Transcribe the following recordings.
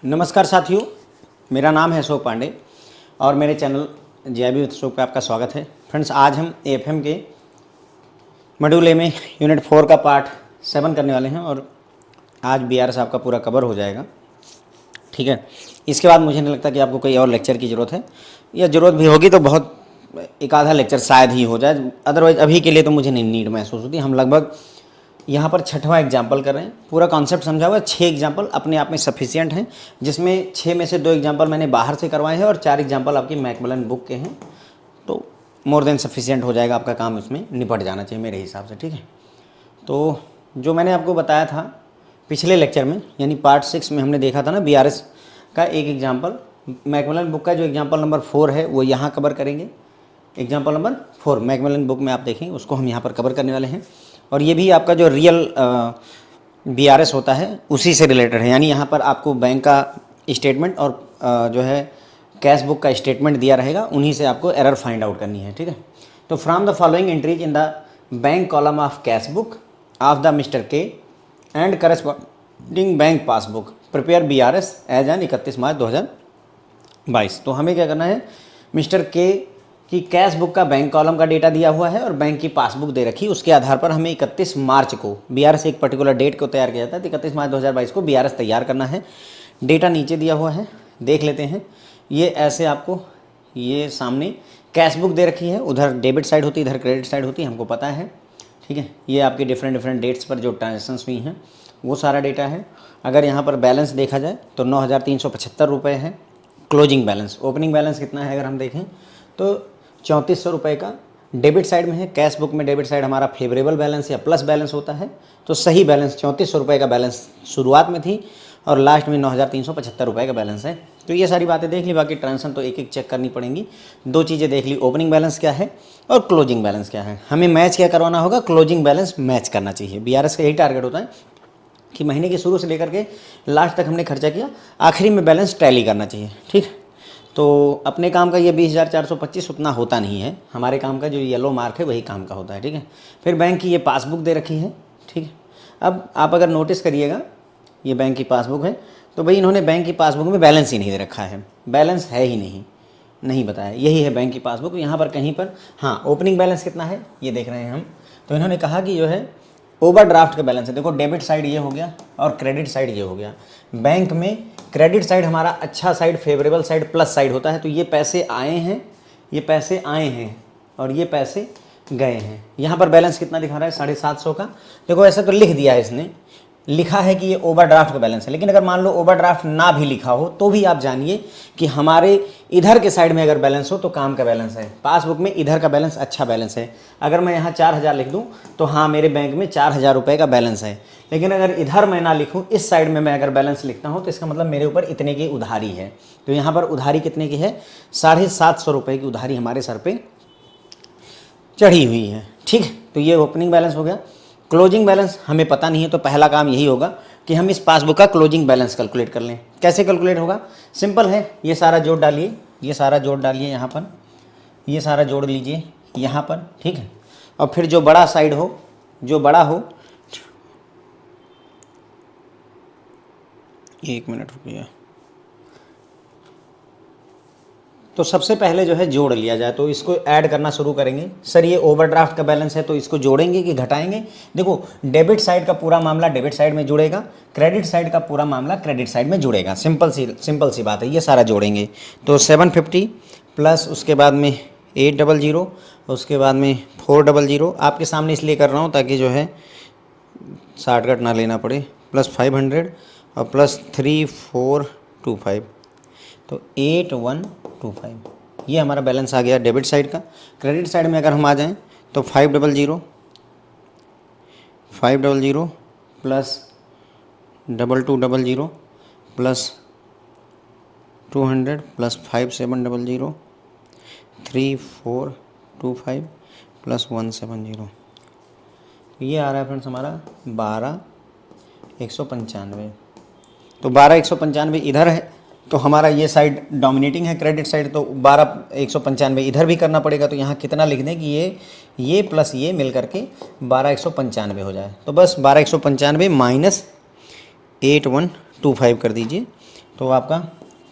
नमस्कार साथियों, मेरा नाम है अशोक पांडे और मेरे चैनल जेआईबी उत्सव पे आपका स्वागत है। फ्रेंड्स, आज हम एएफएम के मॉड्यूल ए में यूनिट 4 का पार्ट 7 करने वाले हैं और आज बीआरएस आपका पूरा कवर हो जाएगा। ठीक है, इसके बाद मुझे नहीं लगता कि आपको कोई और लेक्चर की ज़रूरत है, या ज़रूरत भी होगी तो बहुत एक आधा लेक्चर शायद ही हो जाए, अदरवाइज़ अभी के लिए तो मुझे नहीं नीड महसूस होती। हम लगभग यहाँ पर 6वां एग्जाम्पल कर रहे हैं। पूरा कॉन्सेप्ट समझा हुआ है। 6 एग्जाम्पल अपने आप में सफिशिएंट हैं, जिसमें 6 में से 2 एग्जाम्पल मैंने बाहर से करवाए हैं और 4 एग्जाम्पल आपकी मैकमिलन बुक के हैं। तो मोर देन सफिशिएंट हो जाएगा, आपका काम इसमें निपट जाना चाहिए मेरे हिसाब से। ठीक है, तो जो मैंने आपको बताया था पिछले लेक्चर में, यानी पार्ट 6 में हमने देखा था ना बीआरएस का एक एग्जाम्पल, मैकमिलन बुक का जो एग्जाम्पल नंबर 4 है वो यहाँ कवर करेंगे। एग्जाम्पल नंबर 4 मैकमिलन बुक में आप देखें, उसको हम यहाँ पर कवर करने वाले हैं। और ये भी आपका जो रियल बीआरएस होता है उसी से रिलेटेड है, यानी यहाँ पर आपको बैंक का स्टेटमेंट और जो है कैश बुक का स्टेटमेंट दिया रहेगा, उन्हीं से आपको एरर फाइंड आउट करनी है। ठीक है, तो from the following entries in the bank column of cash book of the mister K and corresponding bank passbook prepare BRS as on 31 March 2022। तो हमें क्या करना है, मिस्टर के कि कैश बुक का बैंक कॉलम का डेटा दिया हुआ है और बैंक की पासबुक दे रखी, उसके आधार पर हमें 31 मार्च को बीआरएस एक पर्टिकुलर डेट को तैयार किया जाता है, तो 31 मार्च 2022 को बीआरएस तैयार करना है। डेटा नीचे दिया हुआ है, देख लेते हैं। ये ऐसे आपको ये सामने कैश बुक दे रखी है, उधर डेबिट साइड होती है, इधर क्रेडिट साइड होती है, हमको पता है। ठीक है, ये आपकी डिफरेंट डेट्स पर जो ट्रांजेक्शन्स हुई हैं वो सारा डेटा है। अगर यहाँ पर बैलेंस देखा जाए तो 9,375 रुपये है क्लोजिंग बैलेंस। ओपनिंग बैलेंस कितना है अगर हम देखें तो 3400 रुपये का डेबिट साइड में है। कैश बुक में डेबिट साइड हमारा फेवरेबल बैलेंस या प्लस बैलेंस होता है, तो सही बैलेंस 3400 रुपये का बैलेंस शुरुआत में थी और लास्ट में 9,375 रुपये का बैलेंस है। तो ये सारी बातें देख ली, बाकी ट्रांजेक्शन तो एक एक चेक करनी पड़ेंगी। 2 चीज़ें देख ली, ओपनिंग बैलेंस क्या है और क्लोजिंग बैलेंस क्या है। हमें मैच क्या करवाना होगा, क्लोजिंग बैलेंस मैच करना चाहिए। बीआरएस का यही टारगेट होता है कि महीने के शुरू से लेकर के लास्ट तक हमने खर्चा किया, आखिरी में बैलेंस टैली करना चाहिए। ठीक, तो अपने काम का ये 20,425 उतना होता नहीं है, हमारे काम का जो येलो मार्क है वही काम का होता है। ठीक है, फिर बैंक की ये पासबुक दे रखी है। ठीक है, अब आप अगर नोटिस करिएगा, ये बैंक की पासबुक है, तो भाई इन्होंने बैंक की पासबुक में बैलेंस ही नहीं दे रखा है, बैलेंस है ही नहीं बताया। यही है बैंक की पासबुक। यहाँ पर कहीं पर हाँ ओपनिंग बैलेंस कितना है ये देख रहे हैं हम, तो इन्होंने कहा कि जो है ओवरड्राफ्ट का बैलेंस है। देखो, डेबिट साइड ये हो गया और क्रेडिट साइड ये हो गया। बैंक में क्रेडिट साइड हमारा अच्छा side, favourable side, plus side होता है। तो ये पैसे आए हैं, ये पैसे आए हैं और ये पैसे गए हैं। यहाँ पर बैलेंस कितना दिखा रहा है, 750 का। देखो, ऐसा तो लिख दिया है इसने, लिखा है कि ये ओवरड्राफ्ट का बैलेंस है, लेकिन अगर मान लो ओवरड्राफ्ट ना भी लिखा हो तो भी आप जानिए कि हमारे इधर के साइड में अगर बैलेंस हो तो काम का बैलेंस है। पासबुक में इधर का बैलेंस अच्छा बैलेंस है। अगर मैं यहाँ 4,000 लिख दूँ तो हाँ मेरे बैंक में 4,000 रुपये का बैलेंस है, लेकिन अगर इधर मैं ना लिखूँ, इस साइड में मैं अगर बैलेंस लिखता हूँ तो इसका मतलब मेरे ऊपर इतने की उधारी है। तो यहाँ पर उधारी कितने की है, 750 रुपये की उधारी हमारे सर पर चढ़ी हुई है। ठीक है, तो ये ओपनिंग बैलेंस हो गया। क्लोजिंग बैलेंस हमें पता नहीं है, तो पहला काम यही होगा कि हम इस पासबुक का क्लोजिंग बैलेंस कैलकुलेट कर लें। कैसे कैलकुलेट होगा, सिंपल है, ये सारा जोड़ डालिए, ये सारा जोड़ डालिए यहाँ पर, ये सारा जोड़ लीजिए यहाँ पर। ठीक है, और फिर जो बड़ा साइड हो, जो बड़ा हो, 1 मिनट रुकिए, तो सबसे पहले जो है जोड़ लिया जाए। तो इसको ऐड करना शुरू करेंगे। सर ये ओवरड्राफ्ट का बैलेंस है तो इसको जोड़ेंगे कि घटाएंगे। देखो, डेबिट साइड का पूरा मामला डेबिट साइड में जुड़ेगा, क्रेडिट साइड का पूरा मामला क्रेडिट साइड में जुड़ेगा। सिंपल सी बात है, ये सारा जोड़ेंगे। तो 750 प्लस उसके बाद में 800, उसके बाद में 400। आपके सामने इसलिए कर रहा हूँ ताकि जो है शॉर्टकट ना लेना पड़े, प्लस 500 और प्लस 3425, तो 8125। ये हमारा बैलेंस आ गया डेबिट साइड का। क्रेडिट साइड में अगर हम आ जाएं तो 500 प्लस 2200 प्लस 200 प्लस 5700 3425 प्लस 170। ये आ रहा है फ्रेंड्स हमारा 12,195। तो 12,195 इधर है, तो हमारा ये साइड डोमिनेटिंग है क्रेडिट साइड, तो 12,195 इधर भी करना पड़ेगा। तो यहाँ कितना लिख दें कि ये प्लस ये मिल करके 12,195 हो जाए। तो बस 12,195 माइनस 81 4025 कर दीजिए, तो आपका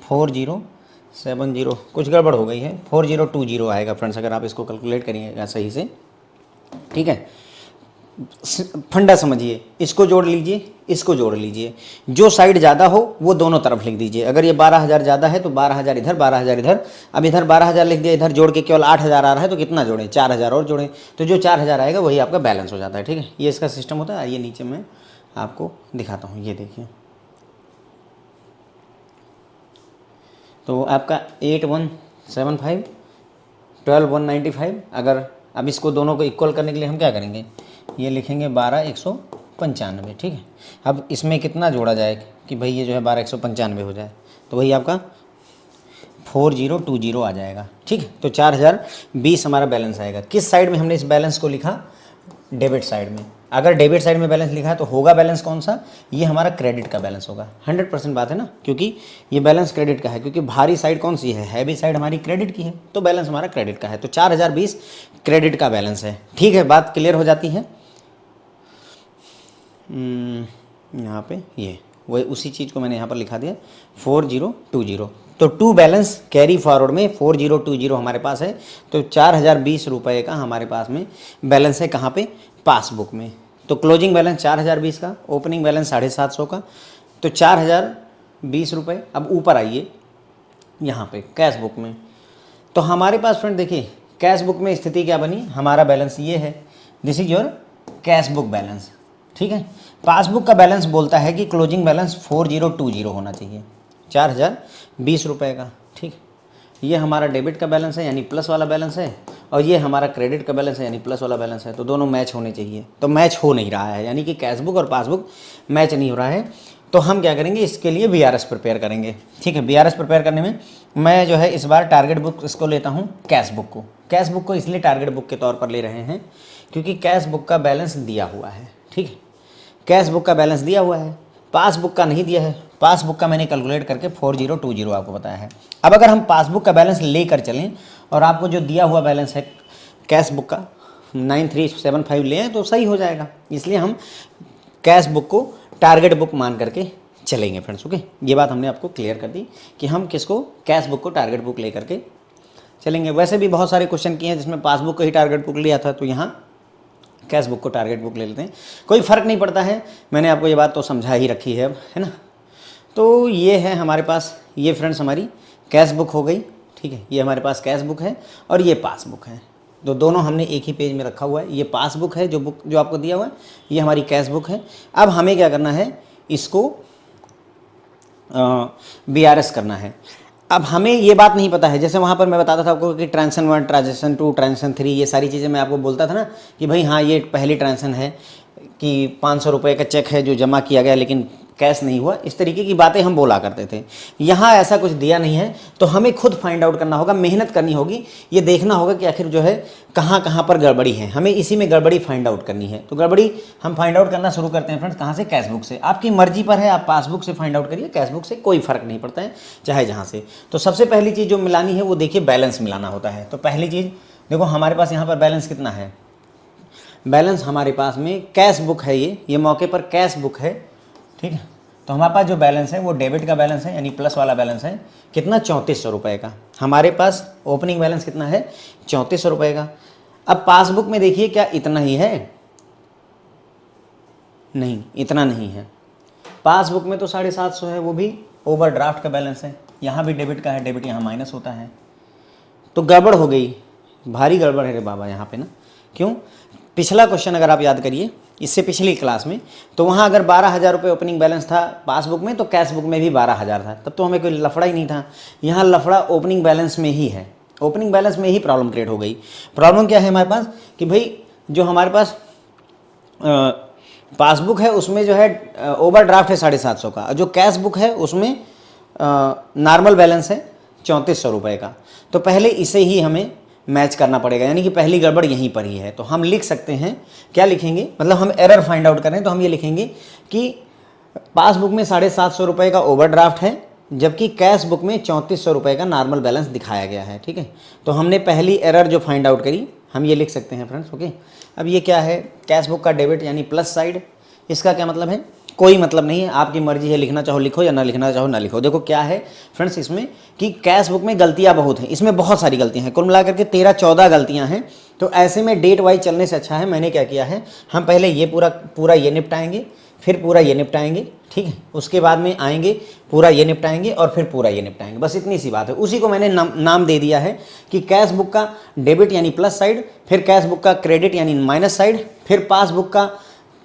4070, कुछ गड़बड़ हो गई है, 4020 आएगा फ्रेंड्स, अगर आप इसको कैलकुलेट करिएगा सही से। ठीक है, फंडा समझिए, इसको जोड़ लीजिए, इसको जोड़ लीजिए, जो साइड ज़्यादा हो वो दोनों तरफ लिख दीजिए। अगर ये 12,000 ज़्यादा है तो 12,000 इधर, 12,000 इधर। अब इधर 12,000 लिख दिया, इधर जोड़ के केवल 8,000 आ रहा है, तो कितना जोड़ें, 4,000 और जोड़ें, तो जो 4,000 आएगा वही आपका बैलेंस हो जाता है। ठीक है, ये इसका सिस्टम होता है। आइए नीचे मैं आपको दिखाता हूँ, ये देखिए, तो आपका 8175, 12,195। अगर अब इसको दोनों को इक्वल करने के लिए हम क्या करेंगे, ये लिखेंगे 12,195। ठीक है, अब इसमें कितना जोड़ा जाए कि भाई ये जो है 12,195 हो जाए, तो वही आपका 4020 आ जाएगा। ठीक है, तो 4,020 हमारा बैलेंस आएगा। किस साइड में हमने इस बैलेंस को लिखा, डेबिट साइड में। अगर डेबिट साइड में बैलेंस लिखा है तो होगा बैलेंस कौन सा, ये हमारा क्रेडिट का बैलेंस होगा। 100% बात है ना, क्योंकि ये बैलेंस क्रेडिट का है, क्योंकि भारी साइड कौन सी है, हैवी साइड हमारी क्रेडिट की है, तो बैलेंस हमारा क्रेडिट का है। तो 4,020 क्रेडिट का बैलेंस है। ठीक है, बात क्लियर हो जाती है। यहाँ पे ये वही उसी चीज़ को मैंने यहाँ पर लिखा दिया 4020। तो टू बैलेंस कैरी फॉरवर्ड में 4020 हमारे पास है, तो 4,020 रुपये का हमारे पास में बैलेंस है। कहाँ पे, पासबुक में। तो क्लोजिंग बैलेंस 4,020 का, ओपनिंग बैलेंस 750 का, तो 4,020 रुपये। अब ऊपर आइए यहाँ पे कैश बुक में, तो हमारे पास फ्रेंड देखिए कैश बुक में स्थिति क्या बनी, हमारा बैलेंस ये है, this is your cash book balance. ठीक है, पासबुक का बैलेंस बोलता है कि क्लोजिंग बैलेंस 4020 होना चाहिए, 4,020 रुपये का। ठीक, ये हमारा डेबिट का बैलेंस है यानी प्लस वाला बैलेंस है, और ये हमारा क्रेडिट का बैलेंस है यानी प्लस वाला बैलेंस है, तो दोनों मैच होने चाहिए। तो मैच हो नहीं रहा है, यानी कि कैश बुक और पासबुक मैच नहीं हो रहा है। तो हम क्या करेंगे, इसके लिए BRS प्रिपेयर करेंगे। ठीक है, BRS प्रिपेयर करने में मैं जो है इस बार टारगेट बुक इसको लेता हूँ, कैश बुक को। कैश बुक को इसलिए टारगेट बुक के तौर पर ले रहे हैं क्योंकि कैश बुक का बैलेंस दिया हुआ है। ठीक है, कैश बुक का बैलेंस दिया हुआ है, पासबुक का नहीं दिया है। पासबुक का मैंने कैलकुलेट करके 4020 आपको बताया है। अब अगर हम पासबुक का बैलेंस लेकर चलें और आपको जो दिया हुआ बैलेंस है कैश बुक का 9375 लें तो सही हो जाएगा। इसलिए हम कैश बुक को टारगेट बुक मान करके चलेंगे फ्रेंड्स। ओके, ये बात हमने आपको क्लियर कर दी कि हम किसको, कैश बुक को टारगेट बुक ले करके चलेंगे। वैसे भी बहुत सारे क्वेश्चन किए हैं जिसमें पासबुक को ही टारगेट बुक लिया था, तो यहाँ कैश बुक को टारगेट बुक ले लेते हैं, कोई फ़र्क नहीं पड़ता है। मैंने आपको ये बात तो समझा ही रखी है अब, है ना। तो ये है हमारे पास, ये फ्रेंड्स हमारी कैश बुक हो गई। ठीक है, ये हमारे पास कैश बुक है और ये पासबुक है, तो दोनों हमने एक ही पेज में रखा हुआ है। ये पासबुक है, जो बुक जो आपको दिया हुआ है, ये हमारी कैश बुक है। अब हमें क्या करना है, इसको BRS करना है। अब हमें ये बात नहीं पता है, जैसे वहाँ पर मैं बताता था आपको कि ट्रांजेक्शन 1, ट्रांजेक्शन 2, ट्रांजेक्शन 3, ये सारी चीज़ें मैं आपको बोलता था ना कि भाई हाँ ये पहली ट्रांजेक्शन है कि 500 रुपये का चेक है जो जमा किया गया लेकिन कैश नहीं हुआ, इस तरीके की बातें हम बोला करते थे। यहाँ ऐसा कुछ दिया नहीं है, तो हमें खुद फाइंड आउट करना होगा, मेहनत करनी होगी, ये देखना होगा कि आखिर जो है कहाँ कहाँ पर गड़बड़ी है, हमें इसी में गड़बड़ी फाइंड आउट करनी है। तो गड़बड़ी हम फाइंड आउट करना शुरू करते हैं फ्रेंड्स, कहाँ से, कैश बुक से। आपकी मर्जी पर है, आप पासबुक से फाइंड आउट करिए, कैश बुक से कोई फ़र्क नहीं पड़ता है, चाहे जहाँ से। तो सबसे पहली चीज़ जो मिलानी है वो देखिए बैलेंस मिलाना होता है। तो पहली चीज़ देखो हमारे पास यहाँ पर बैलेंस कितना है, बैलेंस हमारे पास में कैश बुक है, ये मौके पर कैश बुक है। ठीक है, तो हमारे पास जो बैलेंस है वो डेबिट का बैलेंस है यानी प्लस वाला बैलेंस है, कितना, 3400 रुपये का। हमारे पास ओपनिंग बैलेंस कितना है, 3400 रुपये का। अब पासबुक में देखिए क्या इतना ही है, नहीं इतना नहीं है, पासबुक में तो 750 है, वो भी ओवरड्राफ्ट का बैलेंस है। यहाँ भी डेबिट का है, डेबिट यहाँ माइनस होता है, तो गड़बड़ हो गई, भारी गड़बड़ है रे बाबा यहाँ पे ना। क्यों, पिछला क्वेश्चन अगर आप याद करिए इससे पिछली क्लास में, तो वहाँ अगर 12,000 रुपये ओपनिंग बैलेंस था पासबुक में, तो कैश बुक में भी 12,000 था, तब तो हमें कोई लफड़ा ही नहीं था। यहाँ लफड़ा ओपनिंग बैलेंस में ही है, ओपनिंग बैलेंस में ही प्रॉब्लम क्रिएट हो गई। प्रॉब्लम क्या है हमारे पास कि भाई जो हमारे पास पासबुक है उसमें जो है ओवरड्राफ्ट है 750 का, जो कैश बुक है उसमें नॉर्मल बैलेंस है 3400 रुपये का। तो पहले इसे ही हमें मैच करना पड़ेगा, यानी कि पहली गड़बड़ यहीं पर ही है। तो हम लिख सकते हैं, क्या लिखेंगे, मतलब हम एरर फाइंड आउट करें तो हम ये लिखेंगे कि पासबुक में 750 रुपये का ओवरड्राफ्ट है, जबकि कैश बुक में 3400 रुपये का नॉर्मल बैलेंस दिखाया गया है। ठीक है, तो हमने पहली एरर जो फाइंड आउट करी हम ये लिख सकते हैं फ्रेंड्स। ओके, अब ये क्या है, कैश बुक का डेबिट यानी प्लस साइड, इसका क्या मतलब है, कोई मतलब नहीं है, आपकी मर्जी है, लिखना चाहो लिखो या ना लिखना चाहो ना लिखो। देखो क्या है फ्रेंड्स इसमें कि कैश बुक में गलतियां बहुत हैं, इसमें बहुत सारी गलतियां हैं, कुल मिलाकर के 13-14 गलतियां हैं। तो ऐसे में डेट वाइज चलने से अच्छा है, मैंने क्या किया है, हम पहले ये पूरा ये निपटाएंगे, फिर पूरा ये निपटाएंगे, ठीक है, उसके बाद में आएंगे पूरा ये निपटाएंगे और फिर पूरा ये निपटाएंगे, बस इतनी सी बात है। उसी को मैंने नाम दे दिया है कि कैश बुक का डेबिट यानी प्लस साइड, फिर कैश बुक का क्रेडिट यानी माइनस साइड, फिर पासबुक का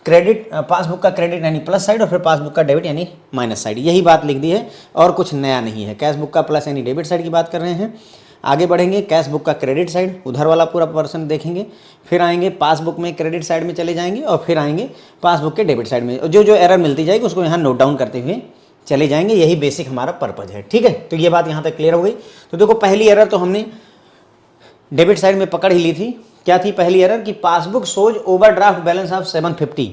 क्रेडिट यानी प्लस साइड और फिर पासबुक का डेबिट यानी माइनस साइड। यही बात लिख दी है और कुछ नया नहीं है। कैश बुक का प्लस यानी डेबिट साइड की बात कर रहे हैं। आगे बढ़ेंगे, कैश बुक का क्रेडिट साइड उधर वाला पूरा पर्सन देखेंगे, फिर आएंगे पासबुक में क्रेडिट साइड में चले जाएंगे और फिर आएंगे पासबुक के डेबिट साइड में। जो एरर मिलती जाएगी उसको यहाँ नोट डाउन करते हुए चले जाएंगे, यही बेसिक हमारा पर्पज है, ठीक है। तो ये बात यहाँ तक क्लियर हो गई। तो देखो पहली एरर तो हमने डेबिट साइड में पकड़ ही ली थी। क्या थी पहली एरर कि passbook shows overdraft balance of 750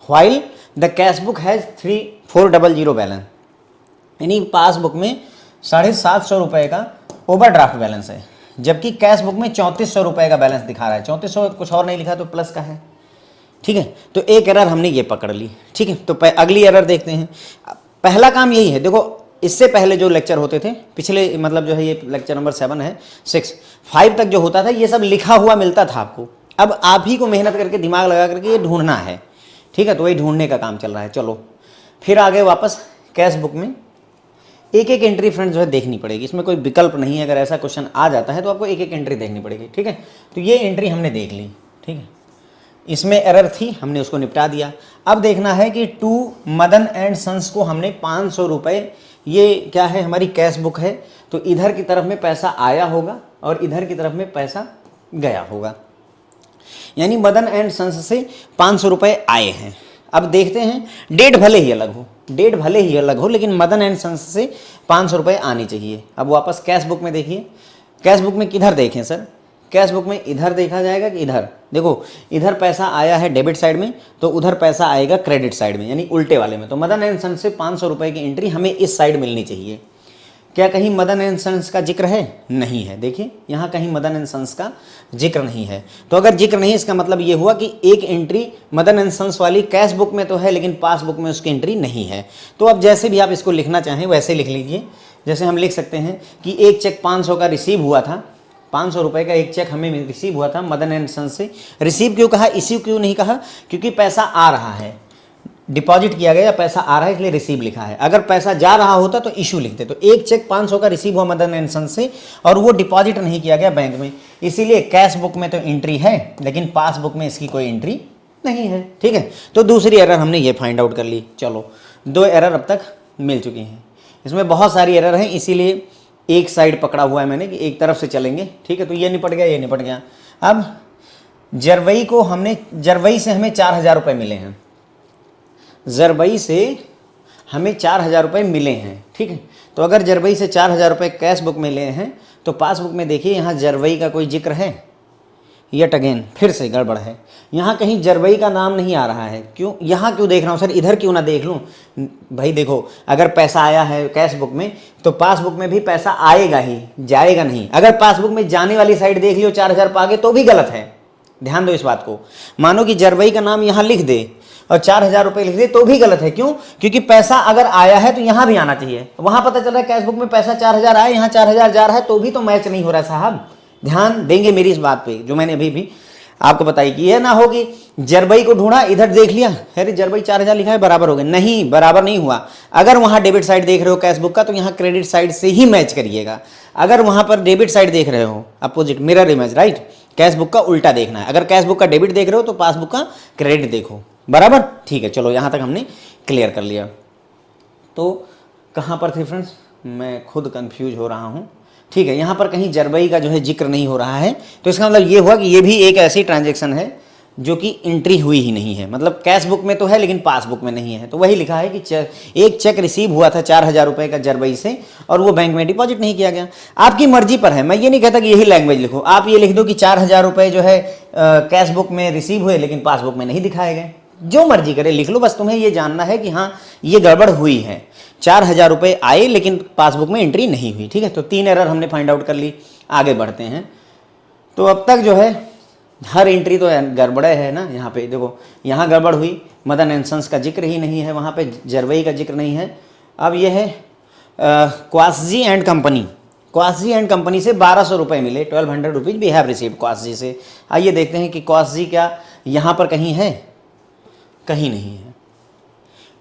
while the cash book has 3400 balance, यानी पासबुक में 750 रुपये का ओवरड्राफ्ट बैलेंस है, जबकि कैश बुक में 3400 रुपये का बैलेंस दिखा रहा है। 3400 कुछ और नहीं लिखा तो प्लस का है, ठीक है। तो एक एरर हमने ये पकड़ ली, ठीक है। तो अगली एरर देखते हैं। पहला काम यही है, देखो इससे पहले जो लेक्चर होते थे पिछले, मतलब जो है ये लेक्चर नंबर 7 है, 5 तक जो होता था ये सब लिखा हुआ मिलता था आपको। अब आप ही को मेहनत करके दिमाग लगा करके ये ढूंढना है, ठीक है। तो वही ढूंढने का काम चल रहा है। चलो फिर आगे वापस कैश बुक में एक एक एंट्री फ्रेंड्स जो है देखनी पड़ेगी, इसमें कोई विकल्प नहीं है। अगर ऐसा क्वेश्चन आ जाता है तो आपको एक एक एंट्री देखनी पड़ेगी, ठीक है। तो ये एंट्री हमने देख ली, ठीक है। इसमें एरर थी, हमने उसको निपटा दिया। अब देखना है कि टू मदन एंड सन्स को हमने 500 रुपये, ये क्या है हमारी कैश बुक है, तो इधर की तरफ में पैसा आया होगा और इधर की तरफ में पैसा गया होगा, यानी मदन एंड सन्स से 500 रुपये आए हैं। अब देखते हैं, डेट भले ही अलग हो लेकिन मदन एंड सन्स से 500 रुपये आने चाहिए। अब वापस कैश बुक में देखिए, कैश बुक में किधर देखें सर, कैश बुक में इधर देखा जाएगा कि इधर, देखो इधर पैसा आया है डेबिट साइड में तो उधर पैसा आएगा क्रेडिट साइड में, यानी उल्टे वाले में। तो मदन एंड सन्स से 500 रुपये की एंट्री हमें इस साइड मिलनी चाहिए। क्या कहीं मदन एंड सन्स का जिक्र है? नहीं है। देखिए यहाँ कहीं मदन एंड सन्स का जिक्र नहीं है। तो अगर जिक्र नहीं है इसका मतलब ये हुआ कि एक एंट्री मदन एंड सन्स वाली कैश बुक में तो है लेकिन पासबुक में उसकी एंट्री नहीं है। तो अब जैसे भी आप इसको लिखना चाहें वैसे लिख लीजिए। जैसे हम लिख सकते हैं कि एक चेक 500 का रिसीव हुआ था, 500 रुपये का एक चेक हमें रिसीव हुआ था मदन एंड सन्स से। रिसीव क्यों कहा, इश्यू क्यों नहीं कहा? क्योंकि पैसा आ रहा है, डिपॉजिट किया गया, पैसा आ रहा है इसलिए रिसीव लिखा है। अगर पैसा जा रहा होता तो इशू लिखते। तो एक चेक 500 का रिसीव हुआ मदन एंड सन्स से और वो डिपॉजिट नहीं किया गया बैंक में, इसीलिए कैश बुक में तो एंट्री है लेकिन पासबुक में इसकी कोई एंट्री नहीं है, ठीक है। तो दूसरी एरर हमने ये फाइंड आउट कर ली। चलो 2 एरर अब तक मिल चुकी हैं। इसमें बहुत सारी एरर हैं इसीलिए एक साइड पकड़ा हुआ है मैंने कि एक तरफ से चलेंगे, ठीक है। तो ये निपट गया, ये निपट गया। अब जरवई से हमें 4000 रुपये मिले हैं, जरवई से हमें 4000 रुपये मिले हैं, ठीक है। तो अगर जरवई से 4000 रुपये कैश बुक में ले हैं तो पासबुक में देखिए यहाँ जरवई का कोई जिक्र है? यट अगेन फिर से गड़बड़ है, यहाँ कहीं जरवई का नाम नहीं आ रहा है। क्यों यहाँ क्यों देख रहा हूँ सर, इधर क्यों ना देख लूँ? भाई देखो अगर पैसा आया है कैश बुक में तो पासबुक में भी पैसा आएगा ही, जाएगा नहीं। अगर पासबुक में जाने वाली साइड देख लियो 4000 पागे तो भी गलत है, ध्यान दो इस बात को। मानो कि जरवई का नाम यहाँ लिख दे और 4000 रुपये लिख दे तो भी गलत है। क्यों? क्योंकि पैसा अगर आया है तो यहाँ भी आना चाहिए। वहाँ पता चल रहा है कैश बुक में पैसा 4000 आया, यहाँ 4000 जा रहा है तो भी तो मैच नहीं हो रहा है साहब। ध्यान देंगे मेरी इस बात पे जो मैंने अभी भी आपको बताई कि यह ना हो कि जरबई को ढूंढा, इधर देख लिया, अरे जरबई 4000 लिखा है बराबर हो गया। नहीं, बराबर नहीं हुआ। अगर वहां डेबिट साइड देख रहे हो कैश बुक का तो यहाँ क्रेडिट साइड से ही मैच करिएगा। अगर वहां पर डेबिट साइड देख रहे हो opposite mirror image, right, cash book का उल्टा देखना है। अगर कैश बुक का डेबिट देख रहे हो तो पासबुक का क्रेडिट देखो, बराबर, ठीक है। चलो यहाँ तक हमने क्लियर कर लिया। तो कहाँ पर थे फ्रेंड्स, मैं खुद कंफ्यूज हो रहा हूँ, ठीक है। यहाँ पर कहीं जरबई का जो है जिक्र नहीं हो रहा है तो इसका मतलब ये हुआ कि ये भी एक ऐसी ट्रांजैक्शन है जो कि एंट्री हुई ही नहीं है। मतलब कैश बुक में तो है लेकिन पासबुक में नहीं है। तो वही लिखा है कि एक चेक रिसीव हुआ था 4000 रुपये का जरबई से और वो बैंक में डिपॉजिट नहीं किया गया। आपकी मर्जी पर है, मैं ये नहीं कहता कि यही लैंग्वेज लिखो। आप ये लिख दो कि 4000 रुपये जो है कैश बुक में रिसीव हुए लेकिन पासबुक में नहीं दिखाए गए, जो मर्जी करे लिख लो। बस तुम्हें ये जानना है कि हाँ ये गड़बड़ हुई है, 4000 रुपये आए लेकिन पासबुक में एंट्री नहीं हुई, ठीक है। तो 3 एरर हमने फाइंड आउट कर ली। आगे बढ़ते हैं। तो अब तक जो है हर एंट्री तो गड़बड़ है ना। यहाँ पे देखो, यहाँ गड़बड़ हुई, मदन एंड सन्स का जिक्र ही नहीं है, वहाँ पे जरवई का जिक्र नहीं है। अब ये है क्वासजी एंड कंपनी, क्वासजी एंड कंपनी से 1200 रुपये मिले, 1200 रुपीज़ वी हैव रिसीव्ड क्वासजी से। आइए देखते हैं कि क्वासजी क्या यहाँ पर कहीं है, कहीं नहीं है,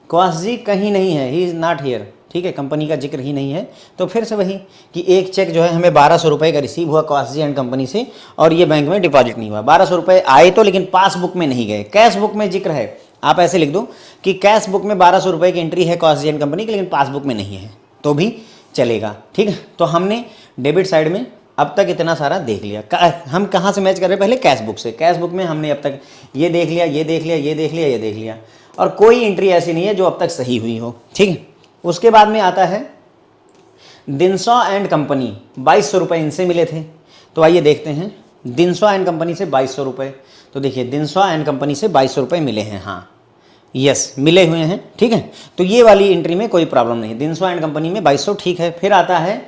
क्वासजी कहीं नहीं है, ही इज़ नॉट हियर, ठीक है, कंपनी का जिक्र ही नहीं है। तो फिर से वही कि एक चेक जो है हमें 1200 रुपये का रिसीव हुआ क्वासजी एंड कंपनी से, और ये बैंक में डिपॉजिट नहीं हुआ। 1200 रुपये आए तो, लेकिन पासबुक में नहीं गए। कैश बुक में जिक्र है, आप ऐसे लिख दो कि कैश बुक में 1200 रुपये की एंट्री है क्वासजी एंड कंपनी की, लेकिन पासबुक में नहीं है, तो भी चलेगा, ठीक है। तो हमने डेबिट साइड में अब तक इतना सारा देख लिया। हम कहाँ से मैच कर रहे हैं? पहले कैश बुक से। कैश बुक में हमने अब तक ये देख लिया, ये देख लिया, ये देख लिया, ये देख लिया, और कोई एंट्री ऐसी नहीं है जो अब तक सही हुई हो, ठीक है। उसके बाद में आता है दिनसॉ एंड कंपनी, 2200 रुपये इनसे मिले थे। तो आइए देखते हैं, दिनसॉ एंड कंपनी से 2200 रुपये। तो देखिए, दिनसॉ एंड कंपनी से 2200 रुपये मिले हैं, हाँ यस मिले हुए हैं, ठीक है। तो ये वाली एंट्री में कोई प्रॉब्लम नहीं, दिनसॉ एंड कंपनी में 2200, ठीक है। फिर आता है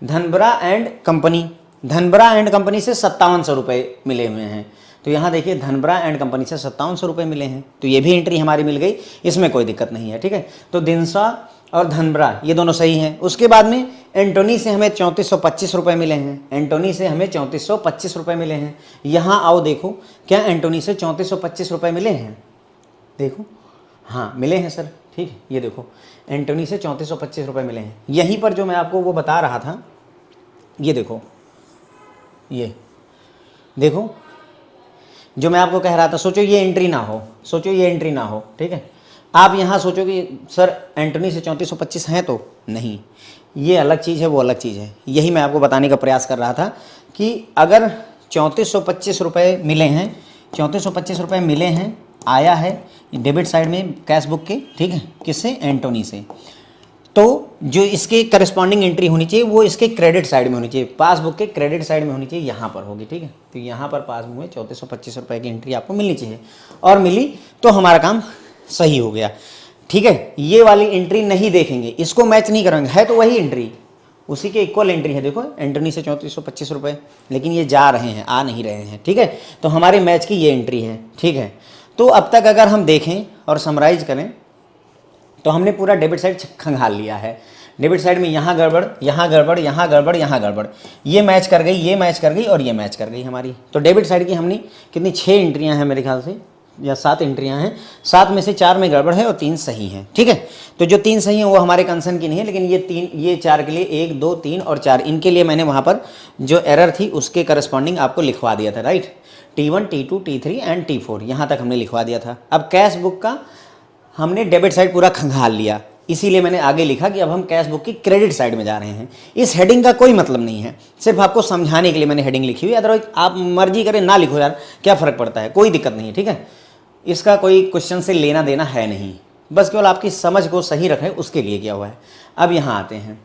धनबरा एंड कंपनी, धनबरा एंड कंपनी से 5700 रुपये मिले हुए हैं। तो यहाँ देखिए, धनबरा एंड कंपनी से 5700 रुपये मिले हैं, तो ये भी एंट्री हमारी मिल गई, इसमें कोई दिक्कत नहीं है, ठीक है। तो दिनसॉ और धनबरा ये दोनों सही हैं। उसके बाद में एंटोनी से हमें 3425 रुपये मिले हैं, एंटोनी से हमें 3425 रुपये मिले हैं। यहाँ आओ देखो, क्या एंटोनी से 3425 रुपये मिले हैं? देखो, हाँ मिले हैं सर, ठीक है। ये देखो, एंटोनी से 3425 रुपये मिले हैं। यहीं पर जो मैं आपको वो बता रहा था, ये देखो, ये देखो जो मैं आपको कह रहा था, सोचो ये एंट्री ना हो, सोचो ये एंट्री ना हो, ठीक है। आप यहाँ सोचो कि सर एंटोनी से 3425 हैं, तो नहीं, ये अलग चीज़ है, वो अलग चीज़ है। यही मैं आपको बताने का प्रयास कर रहा था कि अगर 3425 रुपये मिले हैं, 3425 रुपये मिले हैं, आया है डेबिट साइड में कैश बुक के, ठीक है, किससे? एंटोनी से, तो जो इसके करस्पॉन्डिंग एंट्री होनी चाहिए वो इसके क्रेडिट साइड में होनी चाहिए, पासबुक के क्रेडिट साइड में होनी चाहिए, यहाँ पर होगी, ठीक है। तो यहाँ पर पासबुक में 3425 रुपये की एंट्री आपको मिलनी चाहिए, और मिली तो हमारा काम सही हो गया, ठीक है। ये वाली एंट्री नहीं देखेंगे, इसको मैच नहीं करेंगे, है तो वही एंट्री, उसी के इक्वल एंट्री है। देखो, एंटोनी से 3425 रुपये, लेकिन ये जा रहे हैं, आ नहीं रहे हैं, ठीक है। तो हमारे मैच की ये एंट्री है, ठीक है। तो अब तक अगर हम देखें और समराइज करें तो हमने पूरा डेबिट साइड खंगाल लिया है। डेबिट साइड में यहाँ गड़बड़, यहाँ गड़बड़, यहाँ गड़बड़, यहाँ गड़बड़, ये मैच कर गई, ये मैच कर गई, और ये मैच कर गई हमारी। तो डेबिट साइड की हमने कितनी, 6 एंट्रियाँ हैं मेरे ख्याल से, या 7 एंट्रियाँ हैं। 7 में से 4 में गड़बड़ है और 3 सही हैं, ठीक है। तो जो 3 सही हैं वो हमारे कंसर्न की नहीं है, लेकिन ये 4 के लिए 1, 2, 3 और 4, इनके लिए मैंने वहाँ पर जो एरर थी उसके करस्पॉन्डिंग आपको लिखवा दिया था, right. T1, T2, T3 and T4 यहाँ तक हमने लिखवा दिया था। अब कैश बुक का हमने डेबिट साइड पूरा खंगाल लिया, इसीलिए मैंने आगे लिखा कि अब हम कैश बुक की क्रेडिट साइड में जा रहे हैं। इस हेडिंग का कोई मतलब नहीं है, सिर्फ आपको समझाने के लिए मैंने हेडिंग लिखी हुई, अदरवाइज आप मर्जी करें ना लिखो यार, क्या फ़र्क पड़ता है, कोई दिक्कत नहीं है, ठीक है। इसका कोई क्वेश्चन से लेना देना है नहीं, बस केवल आपकी समझ को सही रखें उसके लिए किया हुआ है। अब यहाँ आते हैं,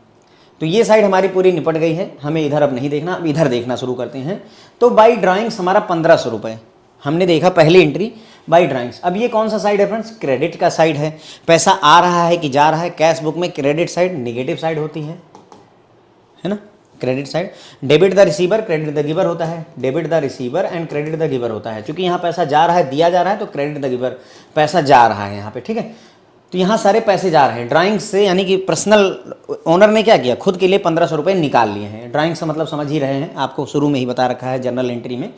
तो ये साइड हमारी पूरी निपट गई है, हमें इधर अब नहीं देखना, अब इधर देखना शुरू करते हैं। तो बाई ड्राइंग्स हमारा 1500 रुपये हमने देखा, पहली एंट्री बाई ड्राइंग्स। अब ये कौन सा साइड है फ्रेंड्स? क्रेडिट का साइड है। पैसा आ रहा है कि जा रहा है? कैश बुक में क्रेडिट साइड नेगेटिव साइड होती है ना, credit side. Debit the receiver, credit the giver होता है, debit the receiver and credit the giver होता है। क्योंकि यहाँ पैसा जा रहा है, दिया जा रहा है, तो क्रेडिट द गिवर, पैसा जा रहा है यहाँ पे, ठीक है। तो यहाँ सारे पैसे जा रहे हैं ड्राइंग से, यानी कि पर्सनल ओनर ने क्या किया, खुद के लिए 1500 रुपये निकाल लिए हैं। ड्राइंग से मतलब समझ ही रहे हैं, आपको शुरू में ही बता रखा है जर्नल एंट्री में,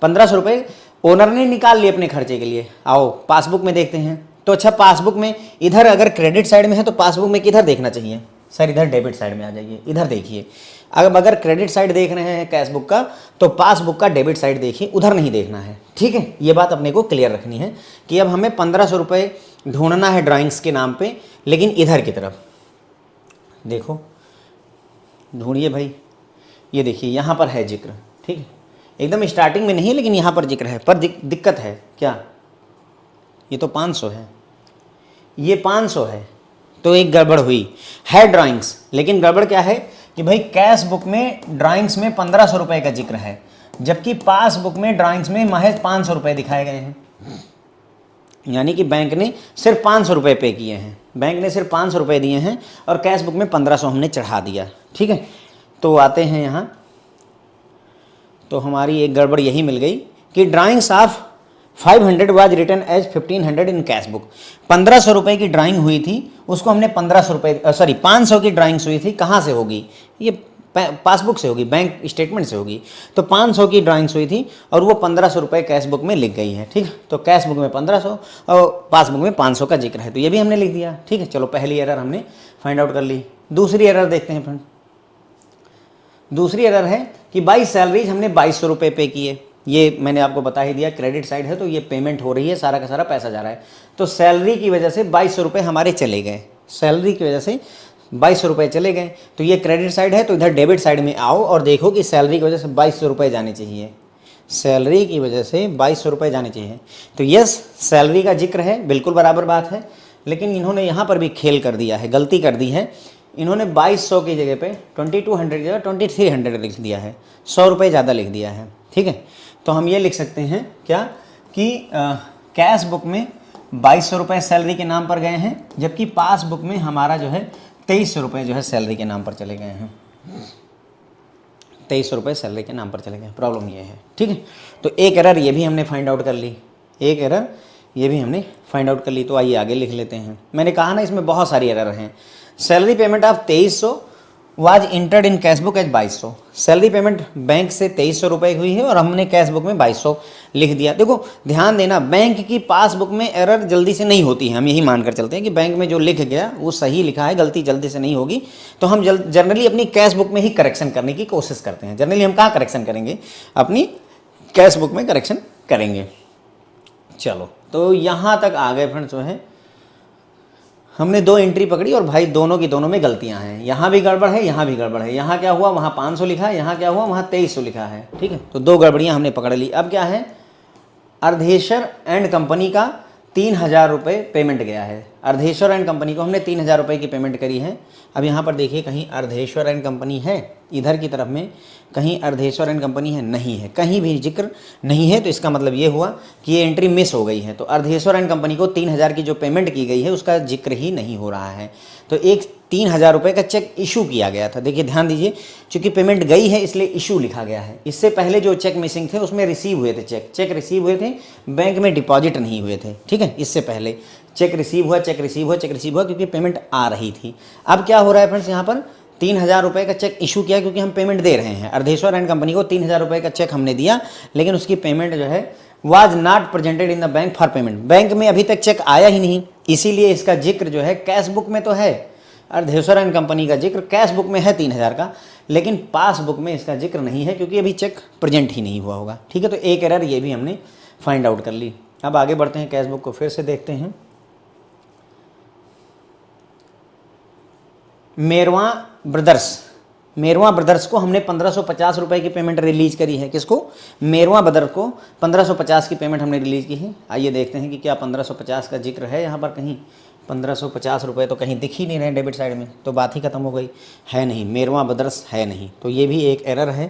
1500 रुपये ओनर ने निकाल लिए अपने खर्चे के लिए। आओ पासबुक में देखते हैं। तो अच्छा, पासबुक में इधर अगर क्रेडिट साइड में है तो पासबुक में किधर देखना चाहिए सर? इधर डेबिट साइड में आ जाइए, इधर देखिए। अब अगर क्रेडिट साइड देख रहे हैं कैश बुक का, तो पासबुक का डेबिट साइड देखिए, उधर नहीं देखना है, ठीक है। ये बात अपने को क्लियर रखनी है कि अब हमें 1500 रुपये ढूंढना है ड्राइंग्स के नाम पे, लेकिन इधर की तरफ देखो, ढूंढिए भाई। ये देखिए यहाँ पर है जिक्र, ठीक है, एकदम स्टार्टिंग में नहीं है, लेकिन यहाँ पर जिक्र है। पर दिक्कत है क्या? ये तो 500 है, ये 500 है, तो एक गड़बड़ हुई है ड्राइंग्स। लेकिन गड़बड़ क्या है कि भाई कैश बुक में ड्राइंग्स में 1500 रुपये का जिक्र है, जबकि पास बुक में ड्राइंग्स में महज 500 रुपये दिखाए गए हैं। यानी कि बैंक ने सिर्फ 500 रुपये पे किए हैं, बैंक ने सिर्फ 500 रुपये दिए हैं, और कैश बुक में 1500 हमने चढ़ा दिया, ठीक है। तो आते हैं यहाँ, तो हमारी एक गड़बड़ यही मिल गई कि drawings of 500 was return as 1500 in cash book. 1500 रुपये की ड्राइंग हुई थी, उसको हमने 1500 रुपये 500 की ड्राइंग्स हुई थी, कहाँ से होगी? ये पासबुक से होगी, बैंक स्टेटमेंट से होगी। तो 500 की ड्राइंग्स हुई थी और वो 1500 रुपये कैश बुक में लिख गई है, ठीक है। तो कैश बुक में 1500 और पासबुक में 500 का जिक्र है, तो ये भी हमने लिख दिया, ठीक है। चलो पहली एरर हमने फाइंड आउट कर ली। दूसरी एरर देखते हैं फ्रेंड। दूसरी एरर है कि बाई सैलरीज हमने 2200 रुपये पे किए। ये मैंने आपको बता ही दिया, क्रेडिट साइड है तो ये पेमेंट हो रही है, सारा का सारा पैसा जा रहा है। तो सैलरी की वजह से 2200 रुपये हमारे चले गए, सैलरी की वजह से 2200 रुपये चले गए। तो ये क्रेडिट साइड है, तो इधर डेबिट साइड में आओ और देखो कि सैलरी की वजह से 2200 रुपये जाने चाहिए, सैलरी की वजह से 2200 रुपये जाने चाहिए। तो यस, सैलरी का जिक्र है, बिल्कुल बराबर बात है, लेकिन इन्होंने यहाँ पर भी खेल कर दिया है, गलती कर दी है। इन्होंने 2200 की जगह पे 2200 की जगह 2300 लिख दिया है, 100 रुपये ज़्यादा लिख दिया है, ठीक है। तो हम ये लिख सकते हैं क्या कि कैश बुक में 2200 रुपये सैलरी के नाम पर गए हैं, जबकि पासबुक में हमारा जो है 2300 रुपये जो है सैलरी के नाम पर चले गए हैं, 2300 रुपये सैलरी के नाम पर चले गए। प्रॉब्लम ये है, ठीक है। तो एक एरर ये भी हमने फाइंड आउट कर ली, एक एरर ये भी हमने फाइंड आउट कर ली। तो आइए आगे लिख लेते हैं। मैंने कहा ना इसमें बहुत सारी एरर हैं। Salary payment of 2300 was entered in cash book as 2200। Salary payment bank से 2300 रुपये हुई है और हमने कैश बुक में 2200 लिख दिया। देखो ध्यान देना, बैंक की पासबुक में एरर जल्दी से नहीं होती है। हम यही मानकर चलते हैं कि बैंक में जो लिख गया वो सही लिखा है, गलती जल्दी से नहीं होगी। तो हम जनरली अपनी कैश बुक में ही करेक्शन करने की कोशिश करते हैं। जनरली हम कहाँ करेक्शन करेंगे? अपनी कैश बुक में करेक्शन करेंगे। चलो, तो यहाँ तक आ गए फ्रेंड्स। जो है हमने दो एंट्री पकड़ी और भाई दोनों की दोनों में गलतियां हैं। यहाँ भी गड़बड़ है, यहाँ भी गड़बड़ है। यहाँ क्या हुआ, वहाँ 500 लिखा है, यहाँ क्या हुआ, वहाँ 2300 लिखा है, ठीक है। तो दो गड़बड़ियाँ हमने पकड़ ली। अब क्या है, अर्धेश्वर एंड कंपनी का 3000 रुपये पेमेंट गया है। अर्धेश्वर एंड कंपनी को हमने 3000 रुपये की पेमेंट करी है। अब यहाँ पर देखिए, कहीं अर्धेश्वर एंड कंपनी है इधर की तरफ में, कहीं अर्धेश्वर एंड कंपनी है, नहीं है, कहीं भी जिक्र नहीं है। तो इसका मतलब ये हुआ कि ये एंट्री मिस हो गई है। तो अर्धेश्वर एंड कंपनी को 3000 की जो पेमेंट की गई है उसका जिक्र ही नहीं हो रहा है। तो एक 3000 रुपये का चेक इशू किया गया था। देखिए ध्यान दीजिए, चूंकि पेमेंट गई है इसलिए इशू लिखा गया है। इससे पहले जो चेक मिसिंग थे उसमें रिसीव हुए थे, चेक रिसीव हुए थे, बैंक में डिपॉजिट नहीं हुए थे, ठीक है। इससे पहले चेक रिसीव हुआ, क्योंकि पेमेंट आ रही थी। अब क्या हो रहा है फ्रेंड्स, यहाँ पर 3000 रुपये का चेक इशू किया क्योंकि हम पेमेंट दे रहे हैं। अर्धेश्वर एंड कंपनी को 3000 रुपये का चेक हमने दिया, लेकिन उसकी पेमेंट जो है was not presented in the bank for payment. Bank में अभी तक चेक आया ही नहीं, इसीलिए इसका जिक्र जो है कैश बुक में तो है। अर्धेश्वर एंड कंपनी का जिक्र कैश बुक में है 3000 का, लेकिन पासबुक में इसका जिक्र नहीं है क्योंकि अभी चेक प्रेजेंट ही नहीं हुआ होगा, ठीक है। तो एक एरर ये भी हमने फाइंड आउट कर ली। अब आगे बढ़ते हैं, कैश बुक को फिर से देखते हैं। मेरवा ब्रदर्स को हमने 1550 रुपये की पेमेंट रिलीज करी है। किसको? मेरवा ब्रदर्स को 1550 की पेमेंट हमने रिलीज की है। आइए देखते हैं कि क्या 1550 का जिक्र है यहाँ पर कहीं। 1550 रुपये तो कहीं दिख ही नहीं रहे डेबिट साइड में, तो बात ही खत्म हो गई। है नहीं, मेरवा ब्रदर्स है नहीं, तो ये भी एक एरर है।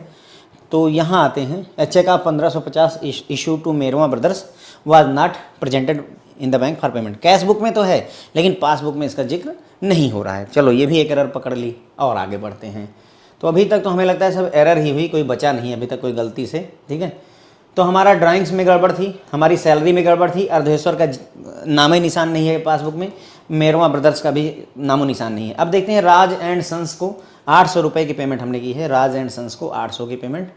तो यहाँ आते हैं, cheque of 1550 issue to Merwa brothers was not presented in the bank for payment. Cash book में तो है लेकिन पासबुक में इसका जिक्र नहीं हो रहा है। चलो, ये भी एक एरर पकड़ ली और आगे बढ़ते हैं। तो अभी तक तो हमें लगता है सब एरर ही हुई, कोई बचा नहीं अभी तक कोई गलती से, ठीक है। तो हमारा ड्राइंग्स में गड़बड़ थी, हमारी सैलरी में गड़बड़ थी, अर्धेश्वर का नाम ही निशान नहीं है पासबुक में, मेरवा ब्रदर्स का भी नामो निशान नहीं है। अब देखते हैं, राज एंड सन्स को 800 रुपये की पेमेंट हमने की है। राज एंड सन्स को 800 की पेमेंट,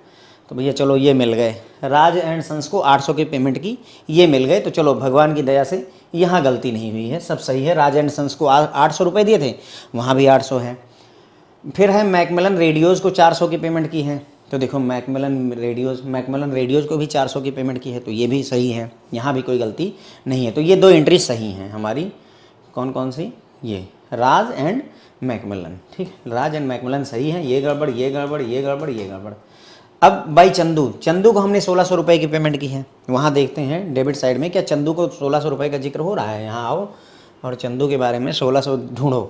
तो भैया चलो ये मिल गए। राज एंड सन्स को 800 की पेमेंट की, ये मिल गए। तो चलो भगवान की दया से यहाँ गलती नहीं हुई है, सब सही है। राज एंड सन्स को 800 रुपये दिए थे, वहाँ भी 800 है। फिर है मैकमिलन रेडियोज़ को 400 की पेमेंट की है। तो देखो मैकमिलन रेडियोज़ को भी 400 की पेमेंट की है, तो ये भी सही है, यहाँ भी कोई गलती नहीं है। तो ये दो एंट्री सही हैं हमारी। कौन कौन सी? ये राज एंड मैकमिलन, ठीक है। राज एंड मैकमिलन सही है, ये गड़बड़, ये गड़बड़, ये गड़बड़, ये गड़बड़। अब भाई चंदू को हमने 1600 रुपये की पेमेंट की है। वहाँ देखते हैं डेबिट साइड में क्या चंदू को 1600 रुपये का जिक्र हो रहा है। यहाँ आओ और चंदू के बारे में 1600 ढूंढो,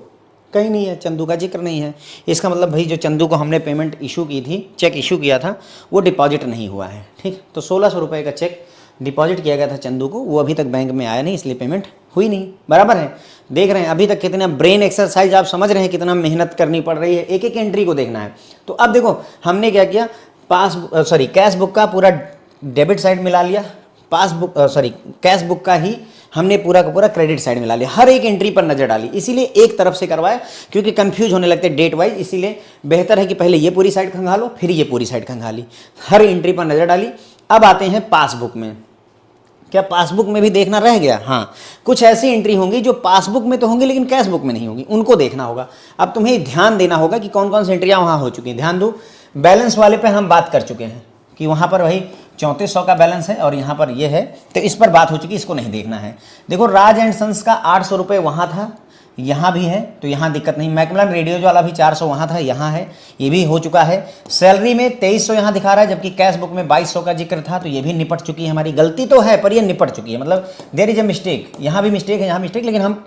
कहीं नहीं है, चंदू का जिक्र नहीं है। इसका मतलब भाई जो चंदू को हमने पेमेंट इशू की थी, चेक इशू किया था, वो डिपॉजिट नहीं हुआ है, ठीक। तो 1600 रुपये का चेक डिपॉजिट किया गया था चंदू को, वो अभी तक बैंक में आया नहीं, इसलिए पेमेंट हुई नहीं। बराबर है, देख रहे हैं अभी तक कितना ब्रेन एक्सरसाइज, आप समझ रहे हैं कितना मेहनत करनी पड़ रही है, एक एक एंट्री को देखना है। तो अब देखो हमने क्या किया, कैश बुक का पूरा डेबिट साइड मिला लिया, कैश बुक का ही हमने पूरा का पूरा क्रेडिट साइड मिला लिया, हर एक एंट्री पर नजर डाली। इसीलिए एक तरफ से करवाया, क्योंकि कंफ्यूज होने लगते डेट वाइज, इसीलिए बेहतर है कि पहले ये पूरी साइड खंगालो फिर ये पूरी साइड खंगाली, हर एंट्री पर नजर डाली। अब आते हैं पासबुक में। क्या पासबुक में भी देखना रह गया? हाँ, कुछ ऐसी एंट्री होंगी जो पासबुक में तो होंगी लेकिन कैश बुक में नहीं होंगी, उनको देखना होगा। अब तुम्हें ध्यान देना होगा कि कौन कौन सी एंट्रियाँ वहाँ हो चुकी हैं। ध्यान दो, बैलेंस वाले पे हम बात कर चुके हैं कि वहाँ पर वही 3400 का बैलेंस है और यहाँ पर ये है, तो इस पर बात हो चुकी, इसको नहीं देखना है। देखो, राज एंड सन्स का 800 रुपये वहाँ था, यहाँ भी है, तो यहाँ दिक्कत नहीं। मैकमिलन रेडियोज वाला भी 400 वहाँ था, यहाँ है, ये भी हो चुका है। सैलरी में 2300 यहाँ दिखा रहा है, जबकि कैश बुक में 2200 का जिक्र था, तो ये भी निपट चुकी है। हमारी गलती तो है पर ये निपट चुकी है, मतलब देयर इज ए मिस्टेक, यहाँ भी मिस्टेक है, यहाँ मिस्टेक, लेकिन हम